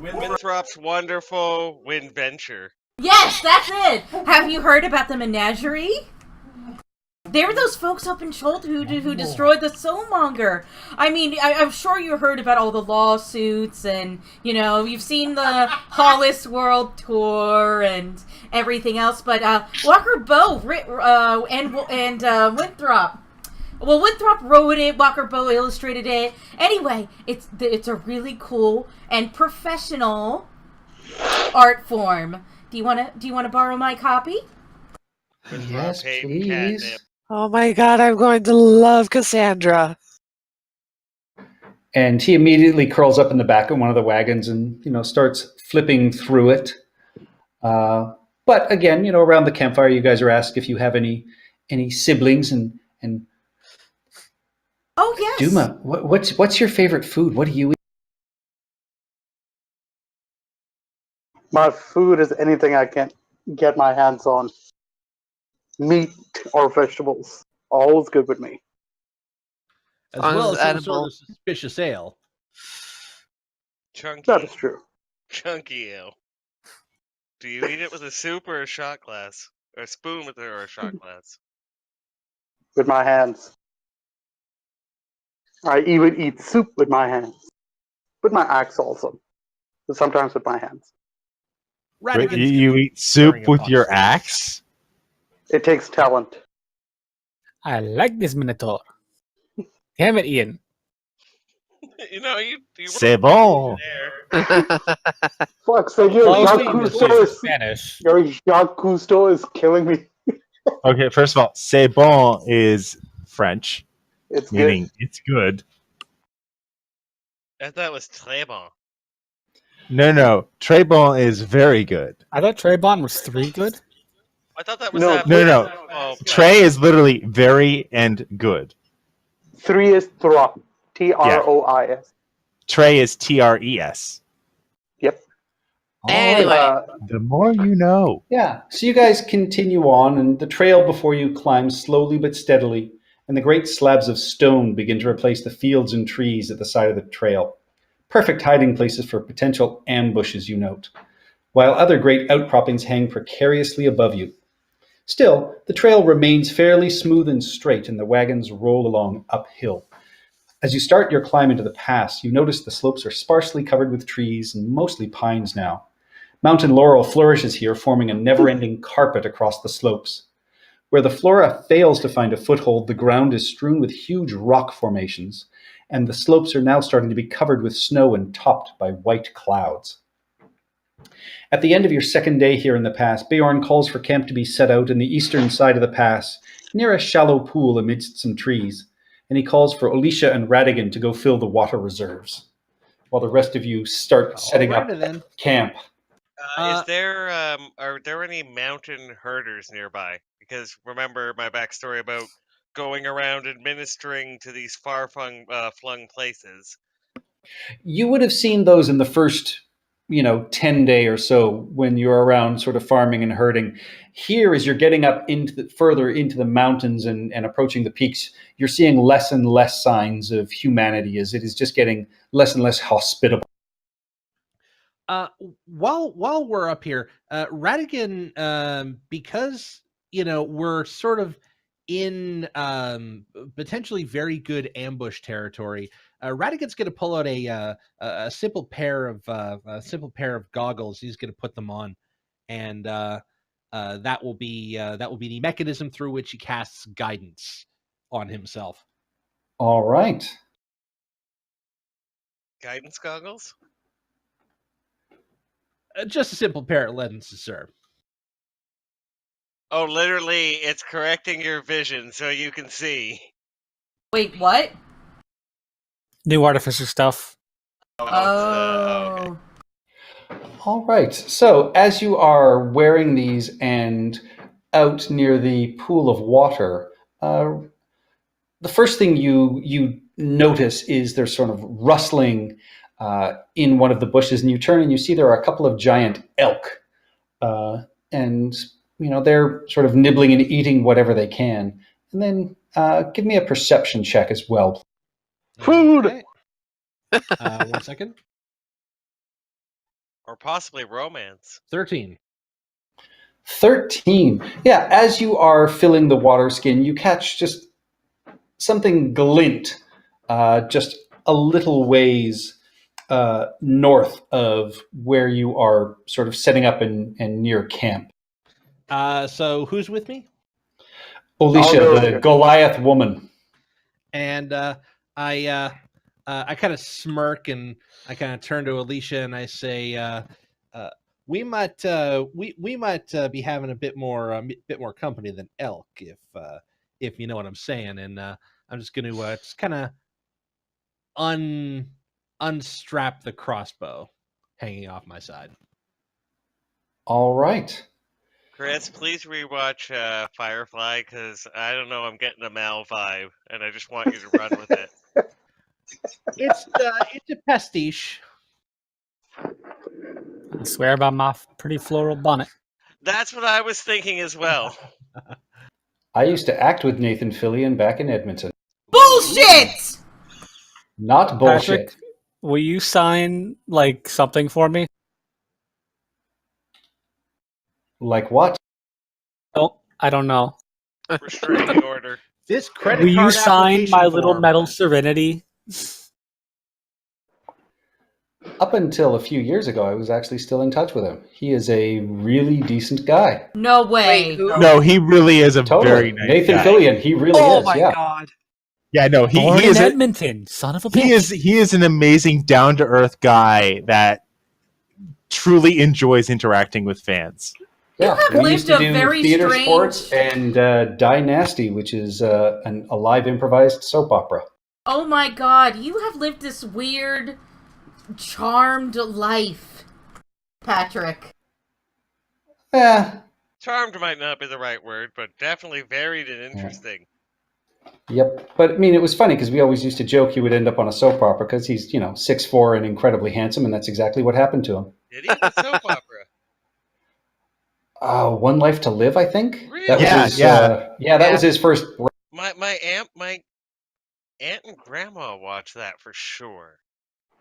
Winthrop's wonderful Windventure. Yes, that's it. Have you heard about the menagerie? They were those folks up in Scholt who destroyed the Soulmonger. I mean, I'm sure you heard about all the lawsuits and, you've seen the Hollis World Tour and everything else. But Walker Bow and Winthrop. Well, Winthrop wrote it, Walker Bow illustrated it. Anyway, it's a really cool and professional art form. Do you want to borrow my copy? Yes, Peyton please. Catnip. Oh my god, I'm going to love Cassandra. And he immediately curls up in the back of one of the wagons and starts flipping through it. But again, around the campfire, you guys are asked if you have any siblings and. Oh yes. Duma, what's your favorite food? What do you eat? My food is anything I can get my hands on. Meat or vegetables. All's good with me. As long well as as some edible. sort of suspicious ale. Chunky. That is true. Chunky ale. Do you eat it with a soup or a shot glass? Or a spoon with it or a shot glass? With my hands. I even eat soup with my hands. With my axe also. But sometimes with my hands. Wait, Radigan's you gonna be eat soup stirring with upon your soup. axe? It takes talent. I like this Minotaur. Damn it, Ian. You C'est bon. there. Fuck, so your Well, Jacques we use Cousteau is Spanish. your Jacques Cousteau is killing me. Okay, first of all, c'est bon is French, It's meaning good. it's good. I thought it was très bon. No, très bon is very good. I thought Trebon was 3 good. I thought that was No, that. no. Oh, Très is literally very and good. 3 is Trop. Trois. Très is tres. Yep. Anyway. The more you know. Yeah. So you guys continue on, and the trail before you climbs slowly but steadily, and the great slabs of stone begin to replace the fields and trees at the side of the trail. Perfect hiding places for potential ambushes, you note, while other great outcroppings hang precariously above you. Still, the trail remains fairly smooth and straight, and the wagons roll along uphill. As you start your climb into the pass, you notice the slopes are sparsely covered with trees and mostly pines now. Mountain laurel flourishes here, forming a never-ending carpet across the slopes. Where the flora fails to find a foothold, the ground is strewn with huge rock formations, and the slopes are now starting to be covered with snow and topped by white clouds. At the end of your second day here in the pass, Beorn calls for camp to be set out in the eastern side of the pass, near a shallow pool amidst some trees, and he calls for Alicia and Radigan to go fill the water reserves, while the rest of you start setting up then. camp. Are there any mountain herders nearby? Because remember my backstory about going around administering to these far-flung places. You would have seen those in the first 10 day or so when you're around sort of farming and herding. Here, as you're getting up further into the mountains and approaching the peaks, you're seeing less and less signs of humanity, as it is just getting less and less hospitable. While we're up here, Radigan, because we're sort of in potentially very good ambush territory, Radigan's going to pull out a simple pair of goggles. He's going to put them on, and that will be the mechanism through which he casts guidance on himself. All right. Guidance goggles? Just a simple pair of lenses, sir. Oh, literally, it's correcting your vision so you can see. Wait, what? New artificer stuff. Okay. All right. So as you are wearing these and out near the pool of water, the first thing you notice is there's sort of rustling in one of the bushes, and you turn and you see there are a couple of giant elk, and they're sort of nibbling and eating whatever they can. And then give me a perception check as well. Food. Okay. 1 second. Or possibly romance. 13. 13. Yeah, as you are filling the water skin, you catch just something glint just a little ways north of where you are sort of setting up and near camp. So who's with me? Alicia, the Goliath woman. And I kind of smirk and I kind of turn to Alicia and I say, we might be having a bit more company than elk, if you know what I'm saying. And I'm just going to just kind of unstrap the crossbow hanging off my side. All right. Chris, please rewatch Firefly, because I don't know, I'm getting a Mal vibe, and I just want you to run with it. It's a pastiche. I swear by my pretty floral bonnet. That's what I was thinking as well. I used to act with Nathan Fillion back in Edmonton. Bullshit! Not bullshit. Patrick, will you sign something for me? Like what? Oh, I don't know. Restraining order. This credit Will you card sign my application little form. metal serenity? Up until a few years ago, I was actually still in touch with him. He is a really decent guy. No way. Wait, who? No, he really is a very nice Nathan guy. Fillion, he really Oh is. my Yeah. god. Yeah, no, he Born is in a, Edmonton, son of a bitch. he is an amazing down to earth guy that truly enjoys interacting with fans. Yeah, have we lived used to a do very theater strange- sports and Die Nasty, which is a live improvised soap opera. Oh my god, you have lived this weird, charmed life, Patrick. Yeah. Charmed might not be the right word, but definitely varied and interesting. Yep. But I mean, it was funny because we always used to joke he would end up on a soap opera because he's 6'4" and incredibly handsome, and that's exactly what happened to him. Did he? A soap opera? One Life to Live, I think. Really? That was his, that was his first. My aunt and grandma watched that for sure.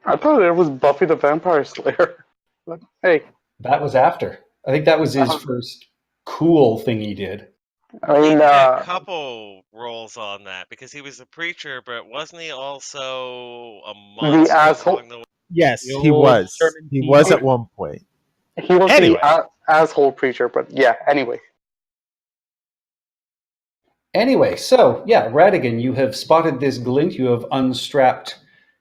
I thought it was Buffy the Vampire Slayer. But, hey, That was after. I think that was his first cool thing he did. I He mean, did a couple roles on that because he was a preacher, but wasn't he also a monster asshole. along the way? Yes, The he old was. Sherman He T. was at Okay. one point. He was Anyway. the asshole preacher, but yeah. Anyway. Anyway, so yeah, Radigan, you have spotted this glint. You have unstrapped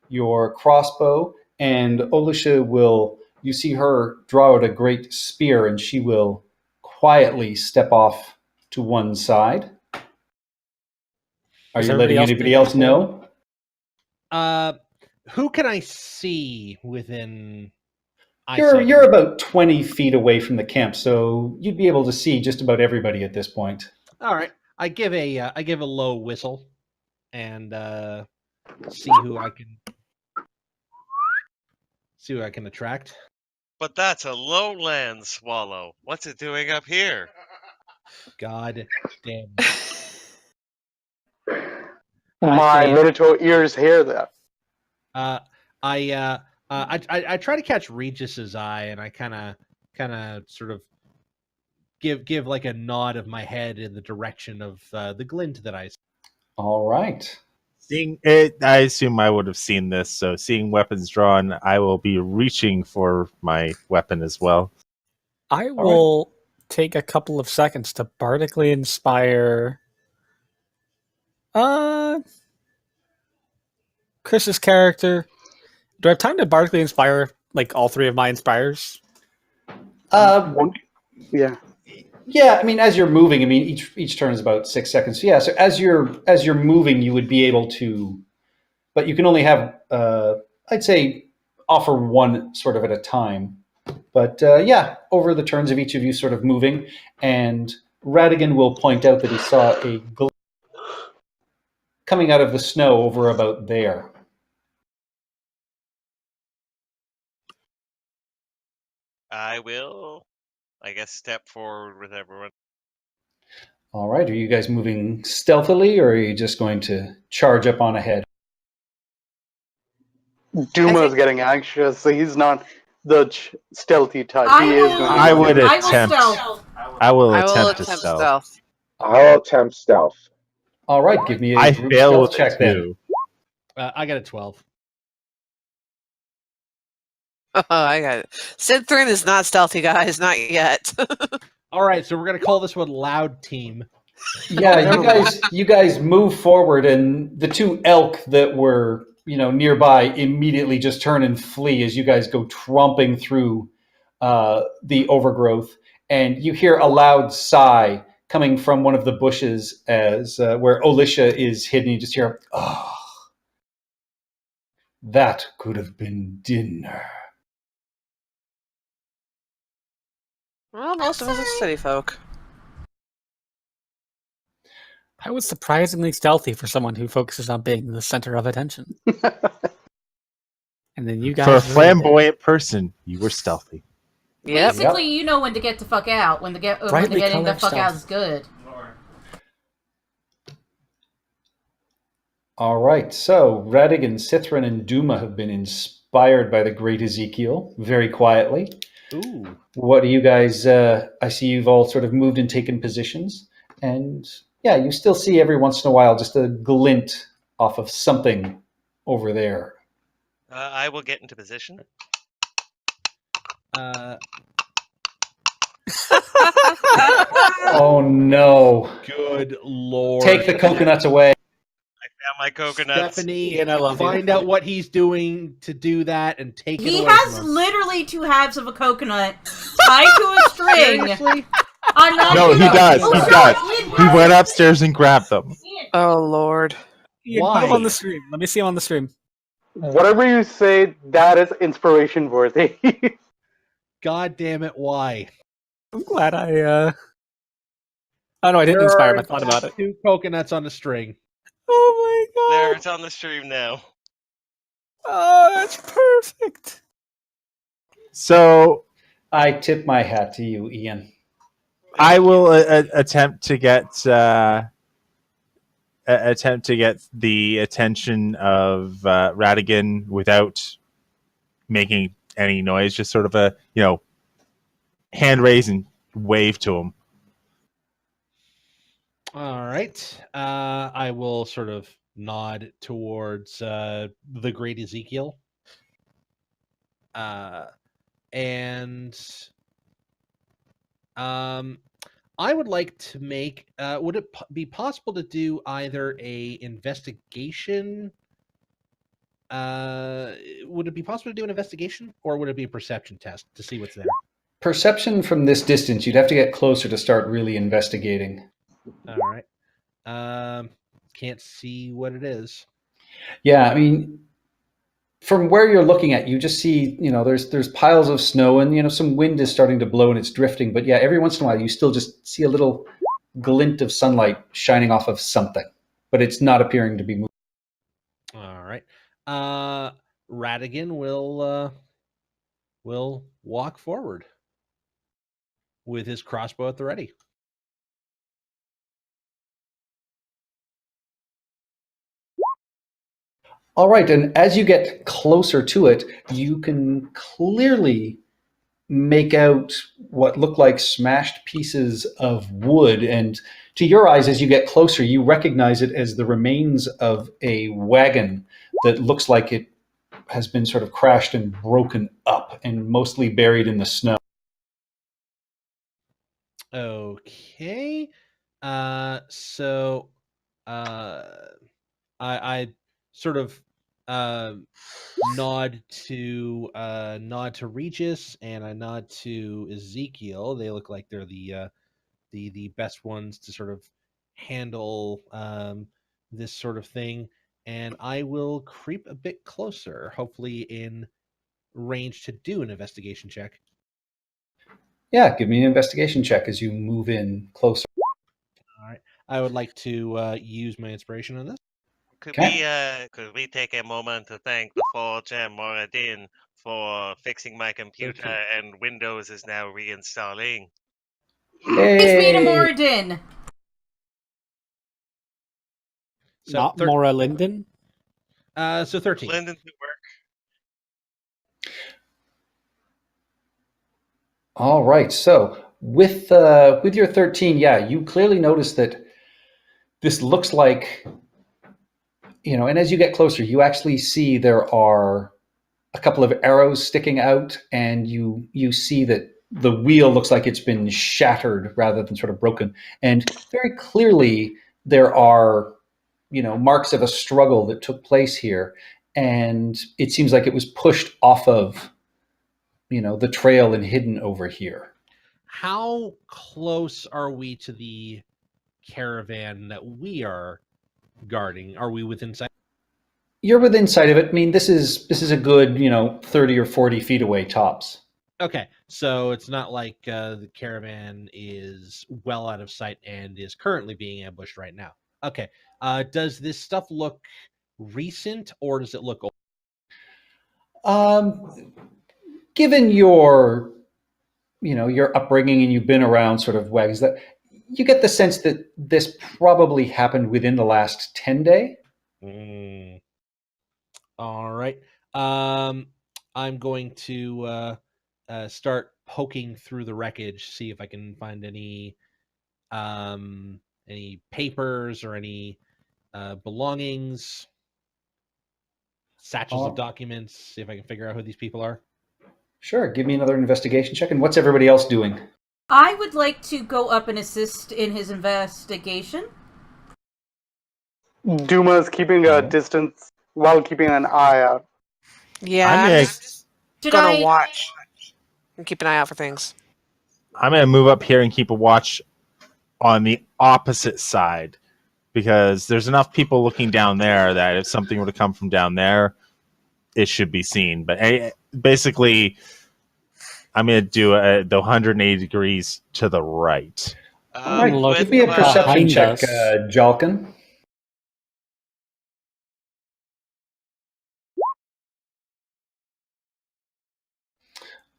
your crossbow, and Olisha will. You see her draw out a great spear, and she will quietly step off to one side. Are Is you everybody letting else anybody being else know? Who can I see within You're eyesight? you're about 20 feet away from the camp, so you'd be able to see just about everybody at this point. All right. I give a low whistle and see who I can attract. But that's a lowland swallow. What's it doing up here? God damn. My say- Minotaur ears hear that. I try to catch Regis's eye, and I kind of sort of give like a nod of my head in the direction of the glint that I see. All right. Seeing it, I assume I would have seen this. So, seeing weapons drawn, I will be reaching for my weapon as well. I will take a couple of seconds to bardically inspire Chris's character. Do I have time to bardically inspire like all three of my inspires? Yeah. Yeah, I mean, as you're moving, I mean, each turn is about 6 seconds. So yeah, so as you're moving, you would be able to, but you can only have, I'd say, offer one sort of at a time. But yeah, over the turns of each of you, sort of moving, and Radigan will point out that he saw a glint coming out of the snow over about there. I will, I guess, step forward with everyone. All right, are you guys moving stealthily, or are you just going to charge up on ahead? Duma is think- getting anxious, so he's not the stealthy type. I He is will- going to I would I will attempt. stealth. I will I will attempt to attempt stealth. stealth. I'll attempt stealth. All right, give me a I group fail stealth with check it then. too. I got a 12. Oh, I got it. Synthrin is not stealthy, guys. Not yet. All right, so we're gonna call this one Loud Team. Yeah, you guys move forward, and the two elk that were nearby immediately just turn and flee as you guys go tromping through the overgrowth, and you hear a loud sigh coming from one of the bushes as where Olisha is hidden. You just hear, "Oh, that could have been dinner." Well, most of us are city folk. I was surprisingly stealthy for someone who focuses on being the center of attention. And then you guys For a ruined it. flamboyant person, you were stealthy. Yep. Basically, you know when to get the fuck out. When the Brightly getting the colored fuck out stealth. is good. All right, so Radigan, Cithrin, and Duma have been inspired by the great Ezekiel very quietly. Ooh. What do you guys? I see you've all sort of moved and taken positions, and yeah, you still see every once in a while just a glint off of something over there. I will get into position. Oh no! Good lord. Take the coconuts away. I found my coconuts. Stephanie, And I love you. find out what he's doing to do that and take it He away has from him. literally 2 halves of a coconut tied to a string. Seriously? I'm not No, he kidding. does. Oh, He no, does. Ian He went upstairs and grabbed them. Oh Lord. Ian, put Why? him on the stream. Let me see him on the stream. Whatever you say, that is inspiration worthy. God damn it, why? I'm glad I Oh no, I didn't inspire him. I thought about it. 2 coconuts on the string. Oh my There, god. it's on the stream now. Oh, that's perfect. So I tip my hat to you, Ian. I will attempt to get the attention of Radigan without making any noise. Just sort of a hand raise and wave to him. All right. I will sort of nod towards the great Ezekiel. And I would like to make. Would it be possible to do either a investigation? Would it be possible to do an investigation, or would it be a perception test to see what's there? Perception from this distance, you'd have to get closer to start really investigating. All right. Can't see what it is. Yeah, I mean, from where you're looking at, you just see, there's piles of snow and, some wind is starting to blow and it's drifting. But yeah, every once in a while, you still just see a little glint of sunlight shining off of something, but it's not appearing to be moving. All right. Radigan will walk forward with his crossbow at the ready. All right, and as you get closer to it, you can clearly make out what look like smashed pieces of wood. And to your eyes, as you get closer, you recognize it as the remains of a wagon that looks like it has been sort of crashed and broken up and mostly buried in the snow. Okay. So I sort of nod to Regis, and I nod to Ezekiel. They look like they're the best ones to sort of handle this sort of thing. And I will creep a bit closer, hopefully in range to do an investigation check. Yeah, give me an investigation check as you move in closer. All right. I would like to use my inspiration on this. Could Okay. we take a moment to thank the Forge and Moradin for fixing my computer 13. and Windows is now reinstalling? Praise be to Hey! Moradin. So Not Mora Linden. So 13. Lyndon's at work. All right. So with your 13, yeah, you clearly notice that this looks like, and as you get closer, you actually see there are a couple of arrows sticking out, and you see that the wheel looks like it's been shattered rather than sort of broken. And very clearly there are, marks of a struggle that took place here. And it seems like it was pushed off of, the trail and hidden over here. How close are we to the caravan that we are guarding? Are we within sight? You're within sight of it. I mean, this is a good, 30 or 40 feet away tops. Okay, so it's not like the caravan is well out of sight and is currently being ambushed right now. Okay, does this stuff look recent or does it look old? Given your upbringing and you've been around sort of wagons, that you get the sense that this probably happened within the last 10 day. All right. I'm going to start poking through the wreckage, see if I can find any papers or any belongings, satchels of documents, see if I can figure out who these people are. Sure. Give me another investigation check. And what's everybody else doing? I would like to go up and assist in his investigation. Duma's keeping a distance while keeping an eye out. Yeah, I'm I'm gonna- just gonna watch and keep an eye out for things. I'm going to move up here and keep a watch on the opposite side, because there's enough people looking down there that if something were to come from down there, it should be seen. But basically, I'm going to do the 180 degrees to the right. All right, give me a perception check, Jalkin.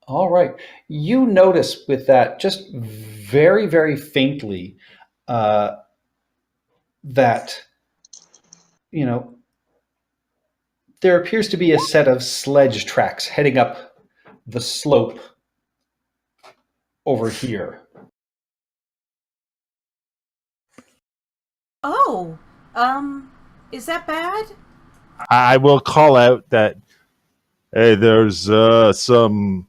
All right. You notice with that just very, very faintly that, there appears to be a set of sledge tracks heading up the slope over here. Oh, is that bad? I will call out that, hey, there's some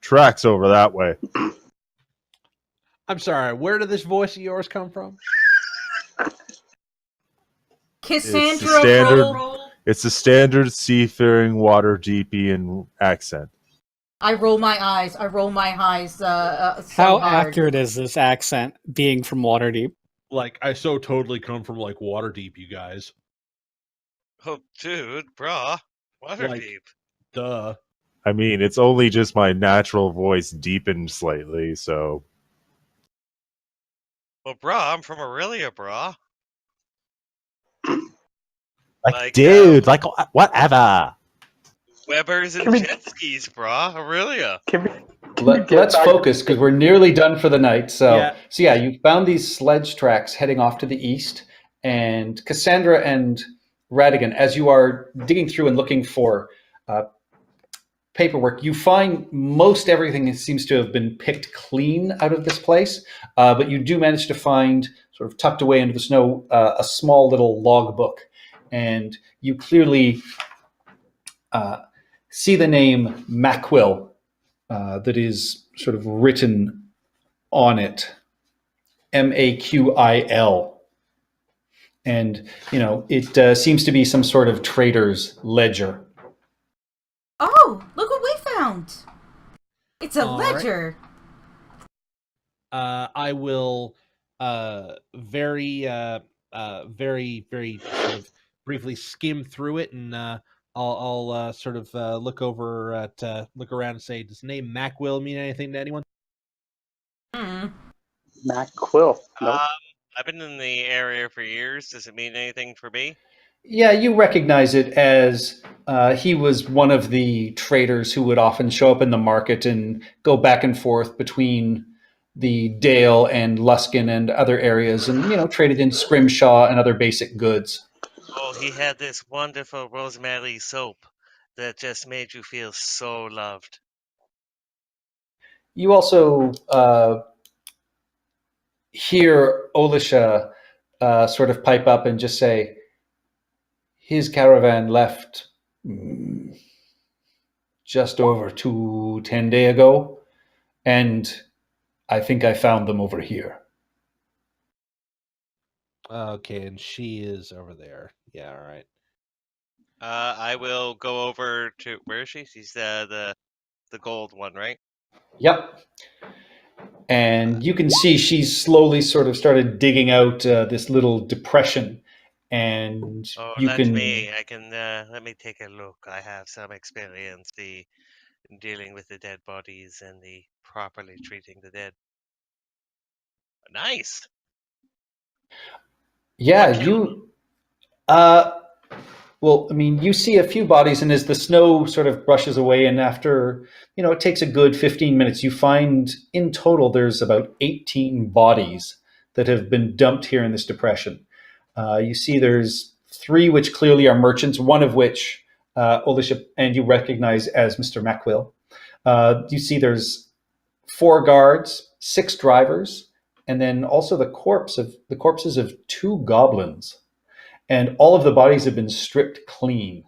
tracks over that way. I'm sorry. Where did this voice of yours come from? Cassandra standard- roll. It's a standard seafaring, Waterdeepian accent. I roll my eyes. I roll my eyes. So How hard. accurate is this accent being from Waterdeep? Like, I so totally come from, like, Waterdeep, you guys. Oh, dude, brah. Water Like- deep. Duh. I mean, it's only just my natural voice deepened slightly, so... Well, brah, I'm from Aurelia, brah. Like, dude, like, whatever. Webbers and Can we- jet skis, brah. Aurelia. Can we Let's back to focus because we're nearly done for the night. So, Yeah. you found these sledge tracks heading off to the east, and Cassandra and Radigan, as you are digging through and looking for paperwork, you find most everything seems to have been picked clean out of this place, but you do manage to find, sort of tucked away into the snow, a small little log book, and you clearly see the name Maquil that is sort of written on it, Maquil. And, it seems to be some sort of trader's ledger. Oh, look what we found! It's a All right. ledger. I will very sort of briefly skim through it, and I'll sort of look around and say, does the name Maquil mean anything to anyone? Mac Quill? No. I've been in the area for years. Does it mean anything for me? Yeah, you recognize it as he was one of the traders who would often show up in the market and go back and forth between the Dale and Luskin and other areas, and traded in scrimshaw and other basic goods. Oh, he had this wonderful rosemary soap that just made you feel so loved. You also hear Olisha sort of pipe up and just say, his caravan left just over 10 days ago, and I think I found them over here. Okay, and she is over there. Yeah, all right. I will go over to where is she? She's the gold one, right? Yep. And you can see she's slowly sort of started digging out this little depression, and Oh, you let can. me. I can. Let me take a look. I have some experience in dealing with the dead bodies and the properly treating the dead. Nice. Yeah, What you. Well, I mean, you see a few bodies, and as the snow sort of brushes away, and after, it takes a good 15 minutes, you find in total there's about 18 bodies that have been dumped here in this depression. You see there's 3 which clearly are merchants, one of which, Olisha, and you recognize as Mr. Maquil. You see there's 4 guards, 6 drivers, and then also the corpses of 2 goblins. And all of the bodies have been stripped clean.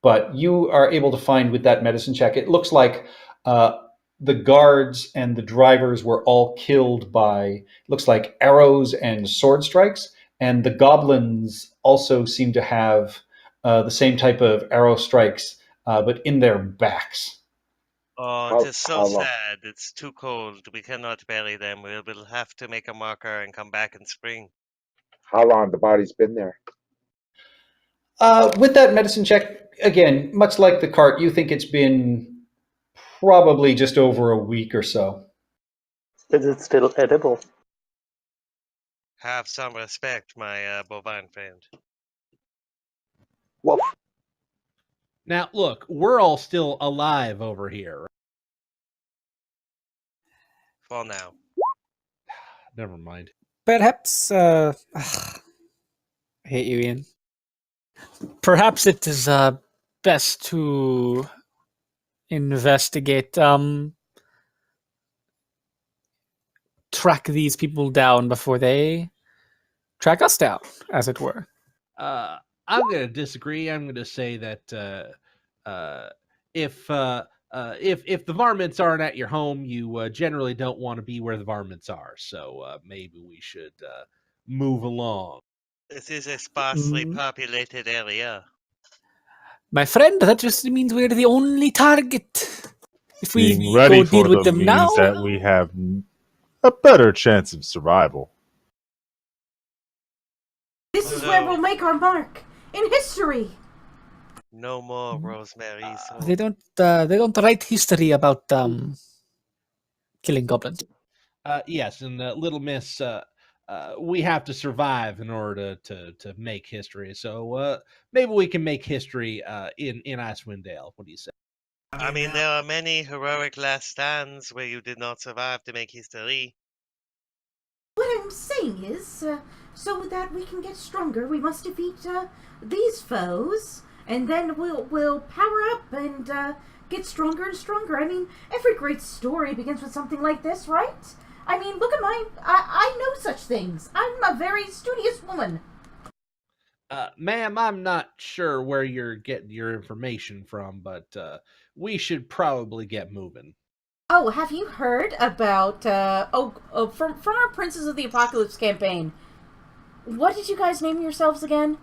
But you are able to find with that medicine check, it looks like the guards and the drivers were all killed by, looks like arrows and sword strikes. And the goblins also seem to have the same type of arrow strikes, but in their backs. Oh, it is so how long? sad. It's too cold. We cannot bury them. We'll have to make a marker and come back in spring. How long the body's been there? With that medicine check, again, much like the cart, you think it's been probably just over a week or so. Is it still edible? Have some respect, my bovine friend. Well, Now, look, we're all still alive over here. For now. Never mind. Perhaps, I hate you, Ian. Perhaps it is best to investigate, track these people down before they track us down, as it were. I'm going to disagree. I'm going to say that if if the varmints aren't at your home, you generally don't want to be where the varmints are. So maybe we should move along. This is a sparsely Mm. populated area. My friend, that just means we're the only target. If we Being ready go deal for with them them now, means that we have a better chance of survival. This is where we'll make our mark in history. No more Rosemary. So they don't write history about killing goblins. Yes, and Little Miss, we have to survive in order to make history. So maybe we can make history in Icewind Dale. What do you say? I mean, there are many heroic last stands where you did not survive to make history. What I'm saying is, so that we can get stronger, we must defeat these foes, and then we'll power up and get stronger and stronger. I mean, every great story begins with something like this, right? I mean, look at I know such things. I'm a very studious woman. Ma'am, I'm not sure where you're getting your information from, but we should probably get moving. Oh, have you heard about from our Princes of the Apocalypse campaign? What did you guys name yourselves again?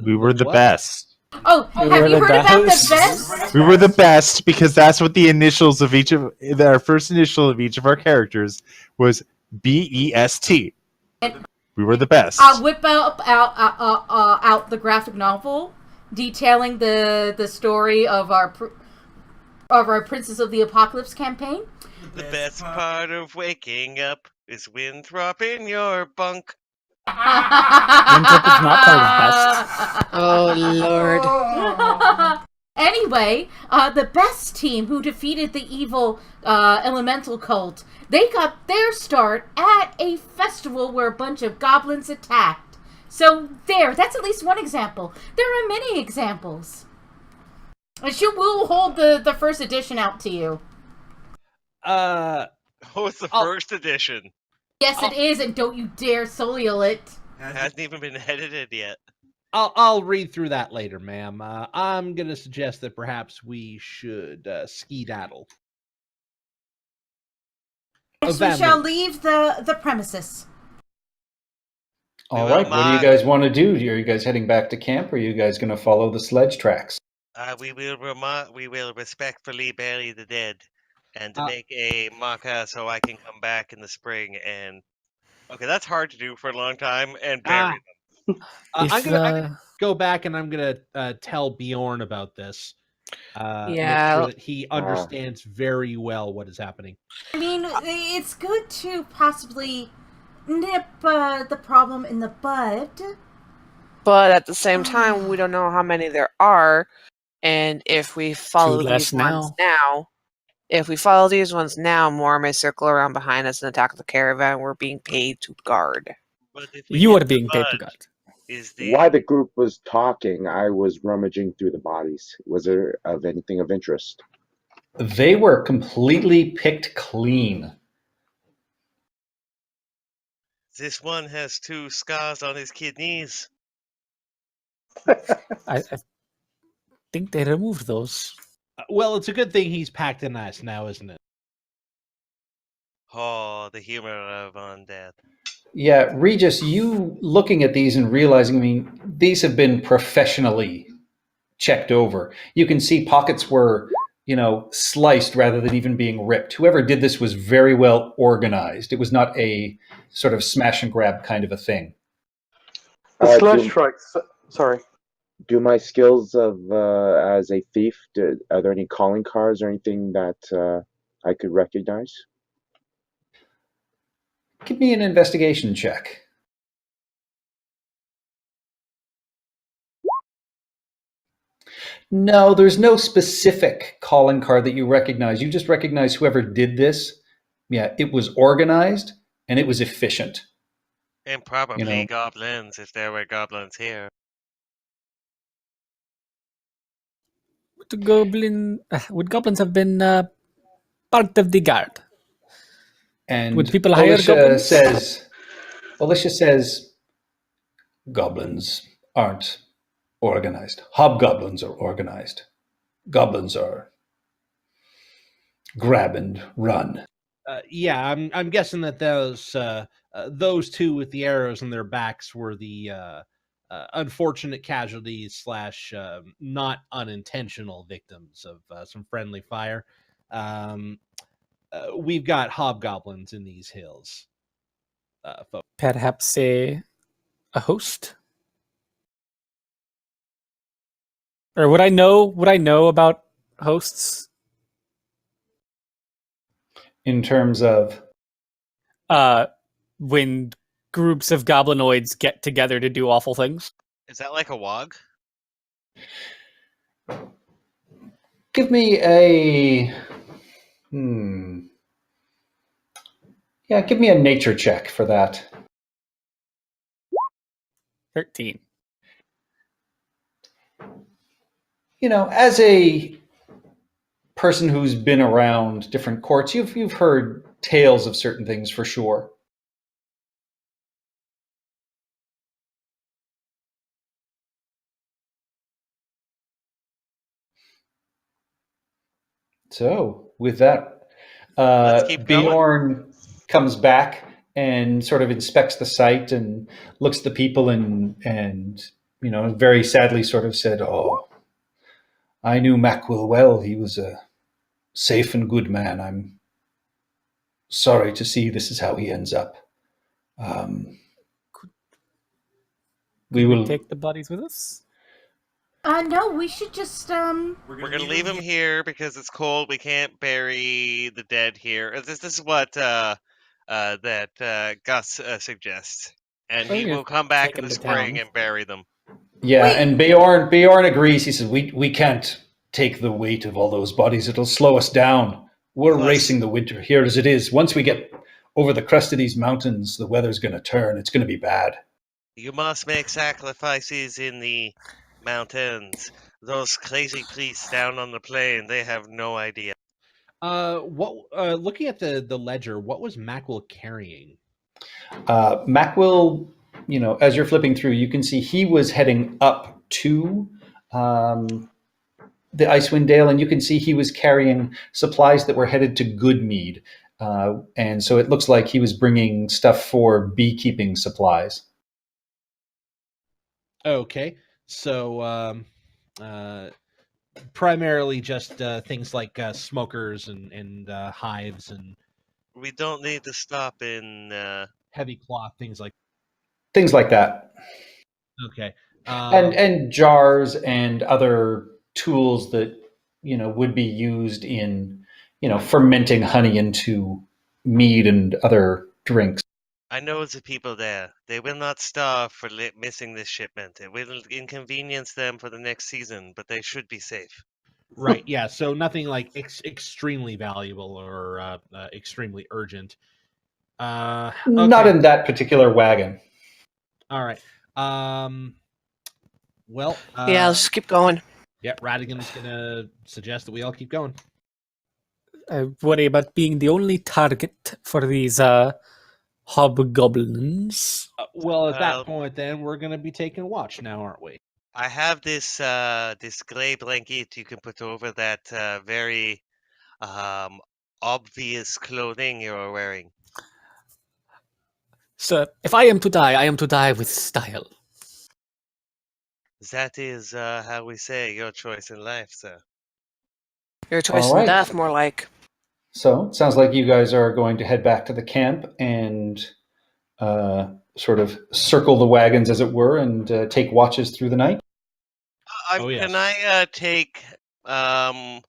We were the what? best. Oh, have you heard about the best? We were the best because that's what the initials of our first initial of each of our characters was BEST. We were the best. I'll whip out the graphic novel detailing the story of our Princes of the Apocalypse campaign. The best part of waking up is Winthrop in your bunk. Winthrop is not part of best. Oh, Lord. Anyway, the best team who defeated the evil elemental cult, they got their start at a festival where a bunch of goblins attacked. So that's at least one example. There are many examples. And she will hold the first edition out to you. Oh, it's the first edition. Yes, it is, and don't you dare solio it. It hasn't even been edited yet. I'll read through that later, ma'am. I'm going to suggest that perhaps we should skedaddle. Yes, we shall leave the premises. All right, what do you guys want to do? Are you guys heading back to camp, or are you guys going to follow the sledge tracks? We will respectfully bury the dead and make a marker so I can come back in the spring and... Okay, that's hard to do for a long time, and bury them. I'm gonna go back and I'm gonna tell Bjorn about this. Make sure that he understands very well what is happening. I mean, it's good to possibly nip the problem in the bud. But at the same time, we don't know how many there are, and if we follow these ones now, more may circle around behind us and attack the caravan we're being paid to guard. You are being paid to guard. While the group was talking, I was rummaging through the bodies. Was there anything of interest? They were completely picked clean. This one has 2 scars on his kidneys. I think they removed those. Well, it's a good thing he's packed in ice now, isn't it? Oh, the humor of undeath. Yeah, Regis, you looking at these and realizing, I mean, these have been professionally checked over. You can see pockets were, sliced rather than even being ripped. Whoever did this was very well organized. It was not a sort of smash and grab kind of a thing. Slash strikes. Sorry. Do my skills of as a thief, are there any calling cards or anything that I could recognize? Give me an investigation check. No, there's no specific calling card that you recognize. You just recognize whoever did this. Yeah, it was organized and it was efficient. And probably goblins, if there were goblins here. Would goblins have been part of the guard? And would people hire goblins? Alicia says, goblins aren't organized. Hobgoblins are organized. goblins are grab and run. Yeah, I'm guessing that those two with the arrows in their backs were the unfortunate casualties slash not unintentional victims of some friendly fire. We've got hobgoblins in these hills, folks. Perhaps a host? Or would I know about hosts? In terms of, When groups of goblinoids get together to do awful things? Is that like a wog? give me a give me a nature check for that. 13. As a person who's been around different courts, you've heard tales of certain things for sure. So with that, Let's keep going. Bjorn comes back and sort of inspects the site and looks at the people and very sadly sort of said, "Oh, I knew Macwill well. He was a safe and good man. I'm sorry to see this is how he ends up. We will take the bodies with us? No, we should just We're gonna leave him here because it's cold. We can't bury the dead here. This is what Gus suggests, and he will come back take in him the to spring town. and bury them. Yeah, Wait. and Bjorn agrees. He says, we can't take the weight of all those bodies. It'll slow us down. We're Plus- racing the winter here as it is. Once we get over the crest of these mountains, the weather's going to turn. It's going to be bad." You must make sacrifices in the mountains. Those crazy priests down on the plain, they have no idea. Looking at the ledger, what was Macwill carrying? Macwill, as you're flipping through, you can see he was heading up to the Icewind Dale, and you can see he was carrying supplies that were headed to Goodmead. And so it looks like he was bringing stuff for beekeeping supplies. Okay, so primarily just things like smokers and hives and We don't need to stop in. heavy cloth, things like that. Okay. And jars and other tools that would be used in fermenting honey into mead and other drinks. I know the people there. They will not starve for missing this shipment. It will inconvenience them for the next season, but they should be safe. Right. Yeah. So nothing like extremely valuable or extremely urgent. Okay. Not in that particular wagon. All right. Well. Yeah, let's keep going. Yeah, Radigan's gonna suggest that we all keep going. I worry about being the only target for these hobgoblins. Well, at that point, then we're gonna be taking watch now, aren't we? I have this this gray blanket you can put over that very obvious clothing you're wearing. So, if I am to die, I am to die with style. That is how we say your choice in life, sir. Your choice All in right. death, more like. So it sounds like you guys are going to head back to the camp and sort of circle the wagons, as it were, and take watches through the night. Yes. Can I take and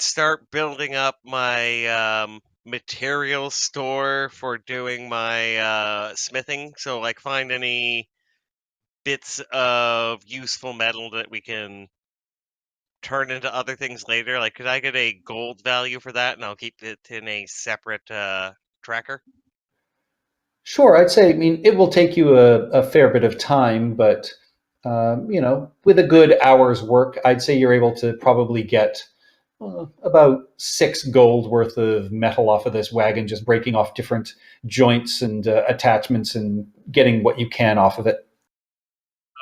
start building up my material store for doing my smithing? So, like, find any bits of useful metal that we can turn into other things later. Like, could I get a gold value for that, and I'll keep it in a separate tracker? Sure, I'd say, it will take you a fair bit of time, but, with a good hour's work, I'd say you're able to probably get about 6 gold worth of metal off of this wagon, just breaking off different joints and attachments and getting what you can off of it.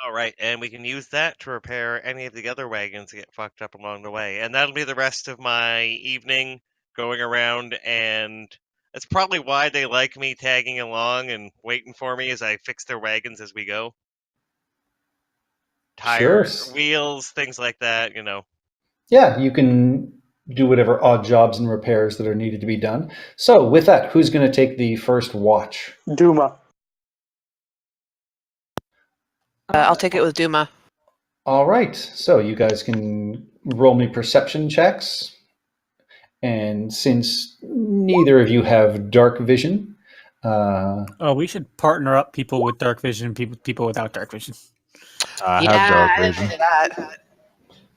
All right, and we can use that to repair any of the other wagons that get fucked up along the way. And that'll be the rest of my evening going around, and that's probably why they like me tagging along and waiting for me as I fix their wagons as we go. Tires, Sure. wheels, things like that, you know. Yeah, you can do whatever odd jobs and repairs that are needed to be done. So, with that, who's going to take the first watch? Duma. I'll take it with Duma. All right. So, you guys can roll me perception checks. And since neither of you have dark vision, We should partner up people with dark vision, people without dark vision. I Yeah, have dark I didn't vision. think of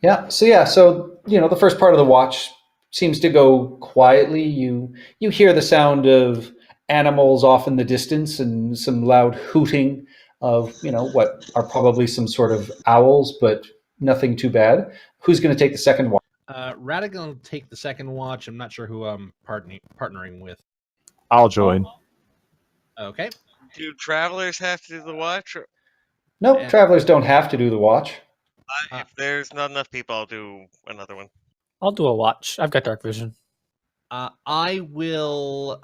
that. So the first part of the watch seems to go quietly. You hear the sound of animals off in the distance and some loud hooting of what are probably some sort of owls, but nothing too bad. Who's going to take the second watch? Radigan will take the second watch. I'm not sure who I'm partnering with. I'll join. Okay. Do travelers have to do the watch? Or Nope, travelers don't have to do the watch. if there's not enough people, I'll do another one. I'll do a watch. I've got dark vision. I will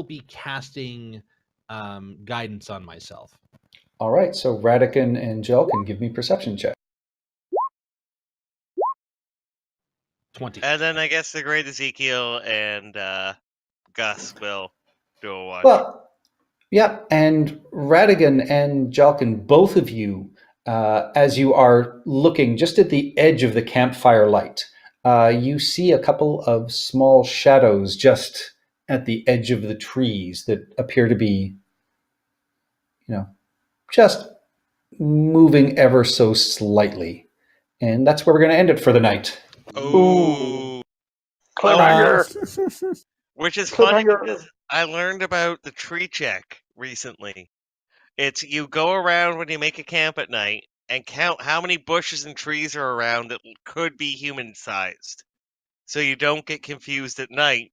be casting guidance on myself. All right, so Radican and Jel can give me perception check. 20. And then I guess the great Ezekiel and Gus will do a watch. Well, yeah, and Radigan and Jalkin, both of you, as you are looking just at the edge of the campfire light, you see a couple of small shadows just at the edge of the trees that appear to be, just moving ever so slightly. And that's where we're going to end it for the night. Ooh. Cliffhanger. Which is funny Cliffhanger. because I learned about the tree check recently. It's you go around when you make a camp at night and count how many bushes and trees are around that could be human-sized. So you don't get confused at night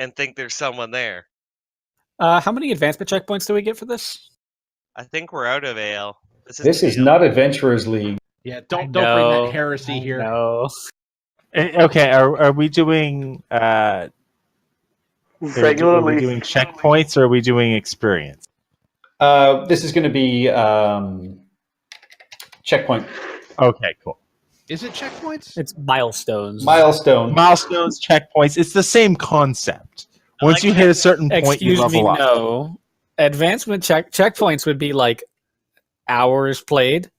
and think there's someone there. How many advancement checkpoints do we get for this? I think we're out of AL. This is not Adventurers League. Yeah, don't bring that heresy here. No. Okay, are we doing Regularly. Are we doing checkpoints or are we doing experience? This is going to be checkpoint. Okay, cool. Is it checkpoints? It's milestones. Milestone. Milestones, checkpoints. It's the same concept. Once you hit a certain point, you Excuse me, level up. no. Advancement checkpoints would be like hours played.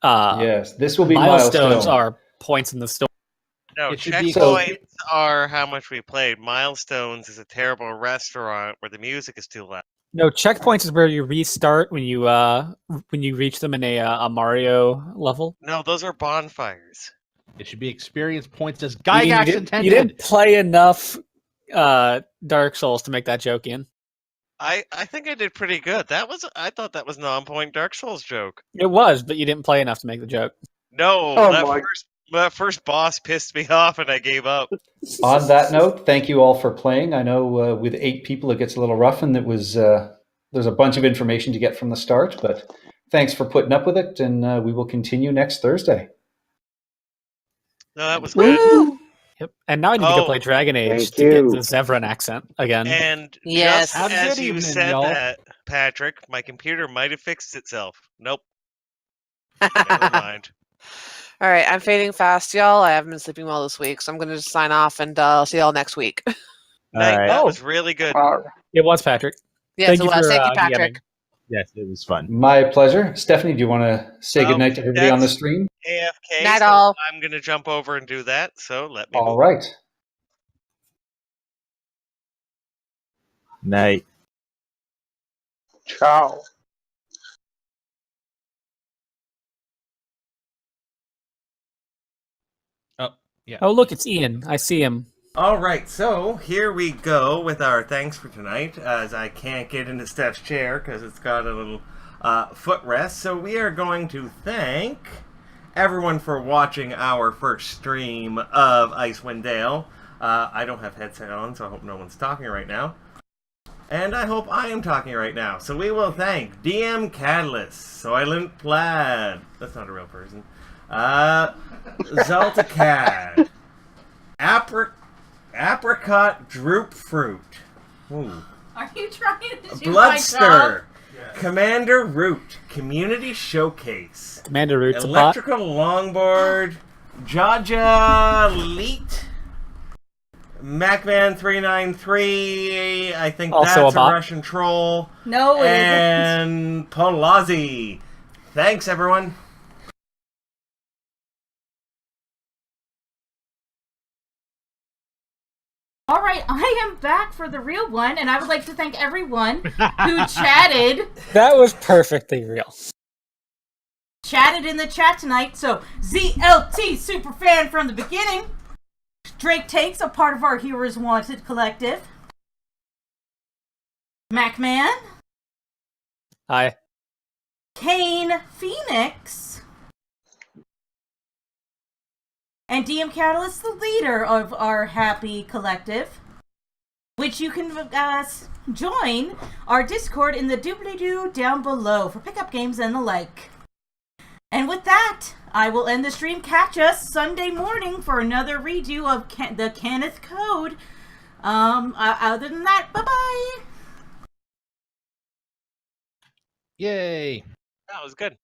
Yes, this will be milestones milestone. are points in the story. No, It should be- checkpoints are how much we played. Milestones is a terrible restaurant where the music is too loud. No, checkpoints is where you restart when you reach them in a Mario level. No, those are bonfires. It should be experience points as You Gygax didn't- intended. You didn't play enough Dark Souls to make that joke, Ian. I think I did pretty good. I thought that was an on-point Dark Souls joke. It was, but you didn't play enough to make the joke. No, Oh that my- first boss pissed me off and I gave up. On that note, thank you all for playing. I know with 8 people it gets a little rough, and there's a bunch of information to get from the start. But thanks for putting up with it, and we will continue next Thursday. No, that was good. Yep. And now I need to go Oh, play Dragon Age thank to get you. the Zevran accent again. And Yes. just Have a as good you evening, said y'all. that, Patrick, my computer might have fixed itself. Nope. Never mind. All right, I'm fading fast, y'all. I haven't been sleeping well this week, so I'm going to just sign off and I'll see y'all next week. All Night, right. that was really good. It was Patrick. Yes, Thank it you was. for, Thank you, DMing. Patrick. Yes, it was fun. My pleasure. Stephanie, do you want to say goodnight to everybody on the that's- stream? AFK, Night so all. I'm going to jump over and do that, so let me All move. right. Night. Ciao. Oh, look, it's Ian. I see him. All right, so here we go with our thanks for tonight, as I can't get into Steph's chair because it's got a little footrest. So we are going to thank everyone for watching our first stream of Icewind Dale. I don't have headset on, so I hope no one's talking right now. And I hope I am talking right now. So we will thank DM Catalyst, Soylent Plaid. That's not a real person. Zaltacad. Apricot Droop Fruit. Ooh. Are you trying to do Bloodstir. Commander Root. Community Showcase. Commander Root's Electrical Longboard. Jaja Leet. Macman393. I think Also that's a a bot. Russian troll. No, it isn't. And Polazzi. Thanks, everyone. All right, I am back for the real one, and I would like to thank everyone who chatted That was perfectly real. in the chat tonight. So, ZLT Superfan from the beginning. Drake Takes, a part of our Heroes Wanted collective. Macman. Hi. Kane Phoenix. And DM Catalyst, the leader of our happy collective, which you can join our Discord in the doobly-doo down below for pickup games and the like. And with that, I will end the stream. Catch us Sunday morning for another redo of the Kenneth Code. Other than that, bye-bye! Yay. That was good.